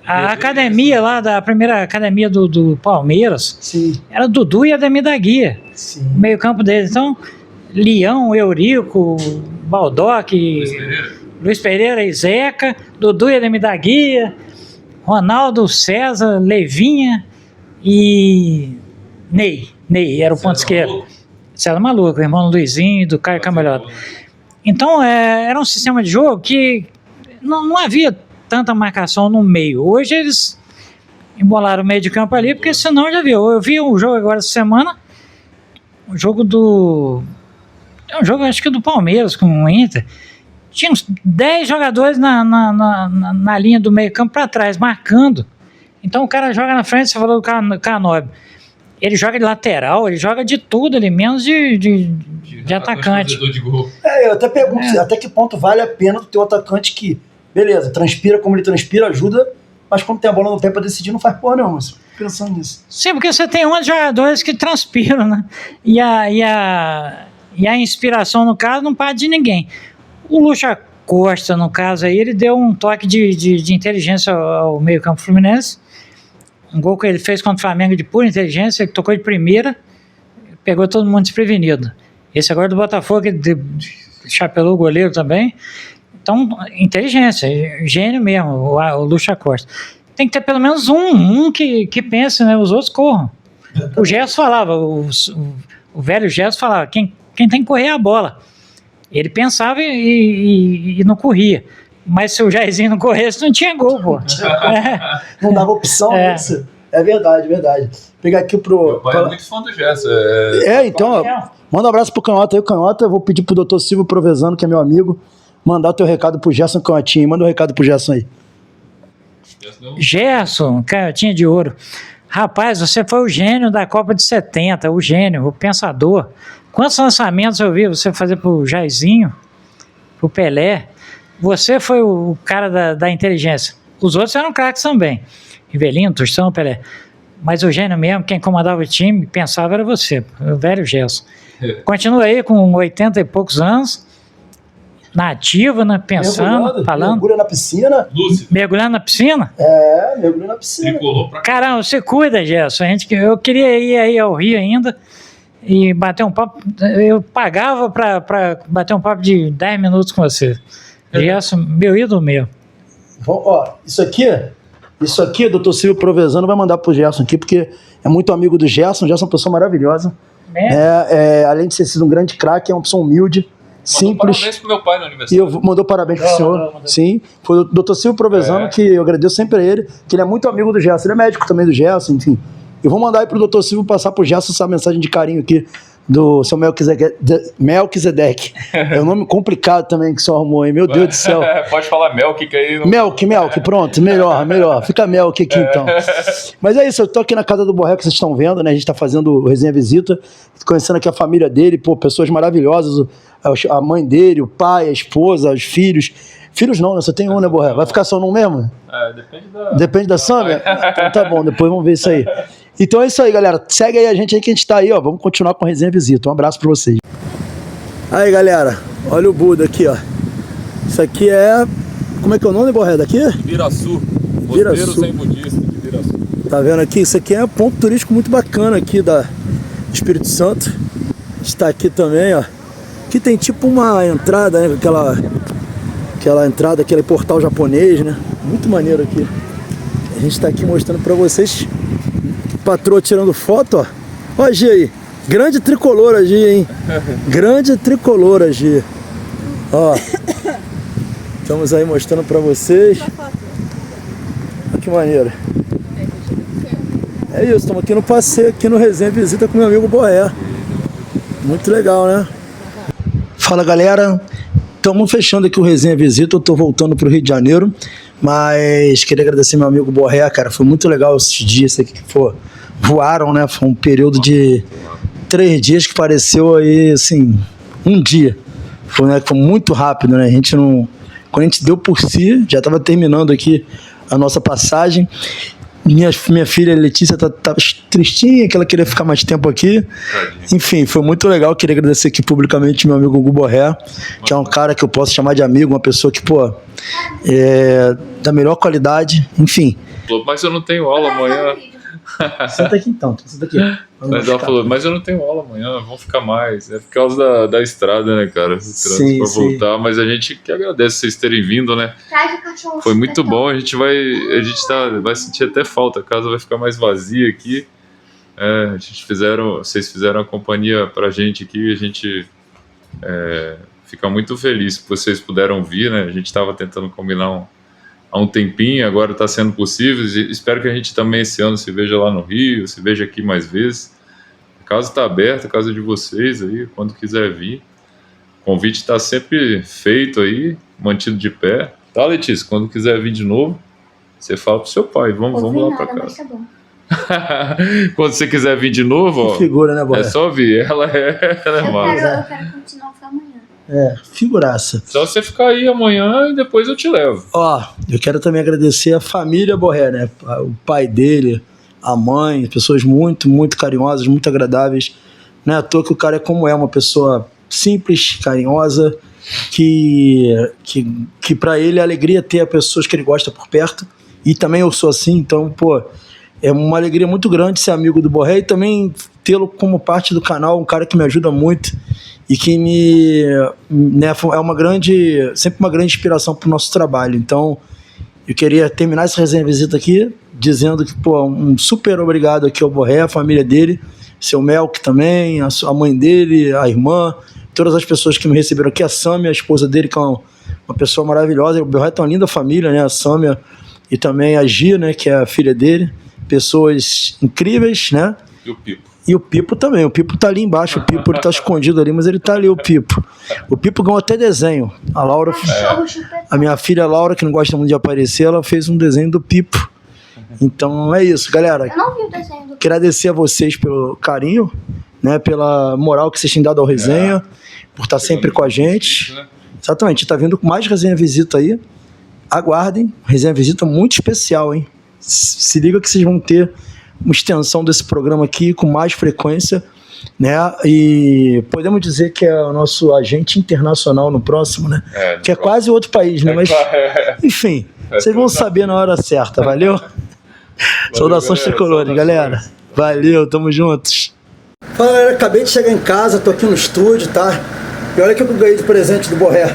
A academia lá, da primeira academia do Palmeiras, Sim. era Dudu e Ademir da Guia. Sim. O meio-campo deles. Então, Leão, Eurico, Baldock, Luiz Pereira e Zeca, Dudu e Ademir da Guia, Ronaldo, César, Levinha e Ney. Ney era o ponto esquerdo. César Maluco, irmão do Luizinho e do Caio Cambalhota. Então, era um sistema de jogo que não havia tanta marcação no meio. Hoje eles embolaram o meio de campo ali, porque senão já viu. Eu vi um jogo agora essa semana, um jogo acho que do Palmeiras com o Inter. Tinha uns 10 jogadores na linha do meio campo para trás, marcando. Então o cara joga na frente, você falou do Canóbio. Ele joga de lateral, ele joga de tudo ali, menos de atacante. Eu até pergunto até que ponto vale a pena ter um atacante que, beleza, transpira como ele transpira, ajuda, mas quando tem a bola no pé pra decidir, não faz porra nenhuma. Pensando nisso. Sim, porque você tem 11 jogadores que transpiram, né? E a inspiração, no caso, não parte de ninguém. O Lucha Costa, no caso aí, ele deu um toque de inteligência ao meio-campo fluminense. Um gol que ele fez contra o Flamengo de pura inteligência, ele tocou de primeira, pegou todo mundo desprevenido. Esse agora do Botafogo, ele chapelou o goleiro também. Então, inteligência, gênio mesmo, o Lucha Costa. Tem que ter pelo menos um que pense, né? Os outros corram. O Gerson falava, o velho Gerson falava, quem tem que correr é a bola. Ele pensava e não corria. Mas se o Jairzinho não corresse, não tinha gol, pô. Não dava opção nisso. É verdade. Vou pegar aqui pro... Meu pai é muito fã do Gerson. Então, ó, manda um abraço pro Canhota aí. Canhota, eu vou pedir pro Dr. Silvio Provenzano, que é meu amigo, mandar o teu recado pro Gerson Canhotinha. Manda um recado pro Gerson aí. Gerson, Canhotinha de ouro. Rapaz, você foi o gênio da Copa de 70, o gênio, o pensador. Quantos lançamentos eu vi você fazer pro Jairzinho, pro Pelé? Você foi o cara da inteligência. Os outros eram craques também. Rivelino, Tostão, Pelé. Mas o gênio mesmo, quem comandava o time, pensava era você, o velho Gerson. Continua aí com 80 e poucos anos, na ativa, né, pensando, falando. Mergulha na piscina. Mergulhando na piscina? Mergulha na piscina. Caramba, você cuida, Gerson. Eu queria ir aí ao Rio ainda e bater um papo. Eu pagava pra bater um papo de 10 minutos com você. Gerson, meu ídolo mesmo. Ó, isso aqui, Dr. Silvio Provenzano vai mandar pro Gerson aqui, porque é muito amigo do Gerson. O Gerson é uma pessoa maravilhosa. Além de ser sido um grande craque, é uma pessoa humilde, simples. Parabéns pro meu pai no aniversário. E mandou parabéns pro senhor. Sim, foi o Dr. Silvio Provenzano, que eu agradeço sempre a ele, que ele é muito amigo do Gerson. Ele é médico também do Gerson, enfim. Eu vou mandar aí pro Dr. Silvio passar pro Gerson essa mensagem de carinho aqui do seu Melquisedeque. É um nome complicado também que o senhor arrumou aí, meu Deus do céu. Pode falar Melk, que aí... Melk, pronto, melhor. Fica Melk aqui então. Mas é isso, eu tô aqui na casa do Borré, que vocês estão vendo, né? A gente tá fazendo o Resenha Visita, conhecendo aqui a família dele, pessoas maravilhosas, a mãe dele, o pai, a esposa, os filhos. Filhos não, né? Só tem um, né, Borré? Vai ficar só num mesmo? Depende da Sâmia? Então tá bom, depois vamos ver isso aí. Então é isso aí, galera. Segue aí a gente que a gente tá aí, ó. Vamos continuar com a Resenha Visita. Um abraço pra vocês. Aí, galera. Olha o Buda aqui, ó. Isso aqui é... Como é que é o nome, Borré, daqui? Ibiraçu. Ibiraçu. Sem budista de Ibiraçu. Tá vendo aqui? Isso aqui é um ponto turístico muito bacana aqui Espírito Santo. Está aqui também, ó. Aqui tem tipo uma entrada, né? Aquela entrada, aquele portal japonês, né? Muito maneiro aqui. A gente tá aqui mostrando pra vocês. Patroa tirando foto, ó. Ó a Gi aí. Grande tricolor a Gi, hein? Grande tricolor a Gi. Ó. Estamos aí mostrando pra vocês. Olha que maneiro. É isso, estamos aqui no passeio, aqui no Resenha Visita com meu amigo Borré. Muito legal, né? Fala, galera. Estamos fechando aqui o Resenha Visita. Eu tô voltando pro Rio de Janeiro, mas queria agradecer meu amigo Borré, cara. Foi muito legal esses dias aqui que voaram, né? Foi um período de 3 dias que pareceu aí, assim, um dia. Foi, né? Foi muito rápido, né? Quando a gente deu por si, já estava terminando aqui a nossa passagem. Minha filha Letícia tá tristinha, que ela queria ficar mais tempo aqui. Enfim, foi muito legal. Queria agradecer aqui publicamente meu amigo Hugo Borré, que é um cara que eu posso chamar de amigo, uma pessoa que, é da melhor qualidade. Enfim. Mas eu não tenho aula amanhã. Senta aqui então, senta aqui. Mas ela falou, mas eu não tenho aula amanhã, vão ficar mais. É por causa da estrada, né, cara? O trânsito pra voltar. Mas a gente que agradece vocês terem vindo, né? Foi muito bom. A gente vai sentir até falta. A casa vai ficar mais vazia aqui. Vocês fizeram a companhia pra gente aqui. A gente fica muito feliz que vocês puderam vir, né? A gente estava tentando combinar há um tempinho, agora está sendo possível. Espero que a gente também esse ano se veja lá no Rio, se veja aqui mais vezes. A casa está aberta, a casa de vocês aí, quando quiser vir. O convite está sempre feito aí, mantido de pé. Tá, Letícia? Quando quiser vir de novo, você fala pro seu pai, vamos lá para casa. Tá bom. Quando você quiser vir de novo, ó, figura, né, Borré? é só vir. Ela é massa. Eu quero continuar até amanhã. Figuraça. Só você ficar aí amanhã e depois eu te levo. Ó, eu quero também agradecer a família Borré, né? O pai dele, a mãe, pessoas muito, muito carinhosas, muito agradáveis. Não é à toa que o cara é como é, uma pessoa simples, carinhosa, que para ele é alegria ter as pessoas que ele gosta por perto. E também eu sou assim, então, é uma alegria muito grande ser amigo do Borré e também tê-lo como parte do canal, um cara que me ajuda muito e que é sempre uma grande inspiração para o nosso trabalho. Então, eu queria terminar essa resenha visita aqui dizendo que, um super obrigado aqui ao Borré, a família dele, seu Melk também, a mãe dele, a irmã, todas as pessoas que me receberam aqui, a Sâmia, a esposa dele, que é uma pessoa maravilhosa. O Borré tem uma linda família, né? A Sâmia e também a Gia, né? Que é a filha dele. Pessoas incríveis, né? E o Pipo. E o Pipo também. O Pipo tá ali embaixo. O Pipo ele tá escondido ali, mas ele tá ali, o Pipo. O Pipo ganhou até desenho. A Laura, a minha filha Laura, que não gosta muito de aparecer, ela fez um desenho do Pipo. Então é isso, galera. Eu não vi o desenho do Pipo. Quero agradecer a vocês pelo carinho, né? Pela moral que vocês têm dado ao resenha, por estar sempre com a gente. Exatamente. Tá vindo com mais resenha visita aí. Aguardem. Resenha visita muito especial, hein? Se liga que vocês vão ter uma extensão desse programa aqui com mais frequência, né? E podemos dizer que é o nosso agente internacional no próximo, né? Que é quase outro país, né? Mas, enfim, vocês vão saber na hora certa, valeu? Saudações tricolores, galera. Valeu, tamo juntos. Fala, galera, acabei de chegar em casa, tô aqui no estúdio, tá? E olha o que eu ganhei de presente do Borré.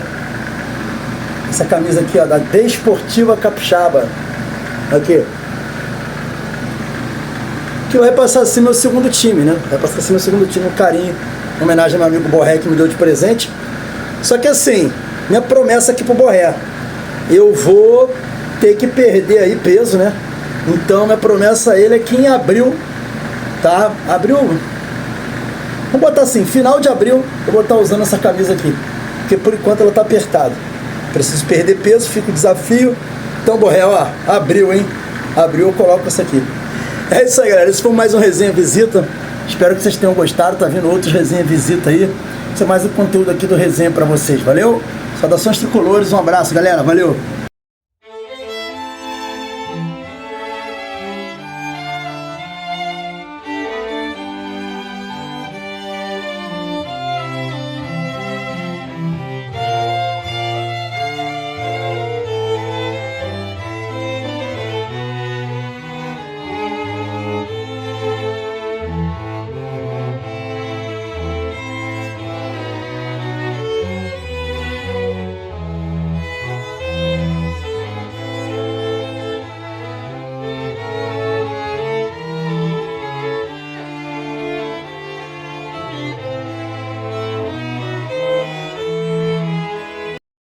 Essa camisa aqui, ó, da Desportiva Capixaba. Aqui. Que vai passar assim meu segundo time, né? Vai passar assim meu segundo time, um carinho, em homenagem ao meu amigo Borré que me deu de presente. Só que assim, minha promessa aqui pro Borré, eu vou ter que perder aí peso, né? Então minha promessa a ele é que em abril, tá? Abril, vamos botar assim, final de abril, eu vou estar usando essa camisa aqui. Porque por enquanto ela tá apertada. Preciso perder peso, fica o desafio. Então, Borré, ó, abril, hein? Abril eu coloco essa aqui. É isso aí, galera. Esse foi mais um Resenha Visita. Espero que vocês tenham gostado. Tá vindo outros Resenha Visita aí. Esse é mais um conteúdo aqui do Resenha pra vocês. Valeu? Saudações tricolores. Um abraço, galera. Valeu.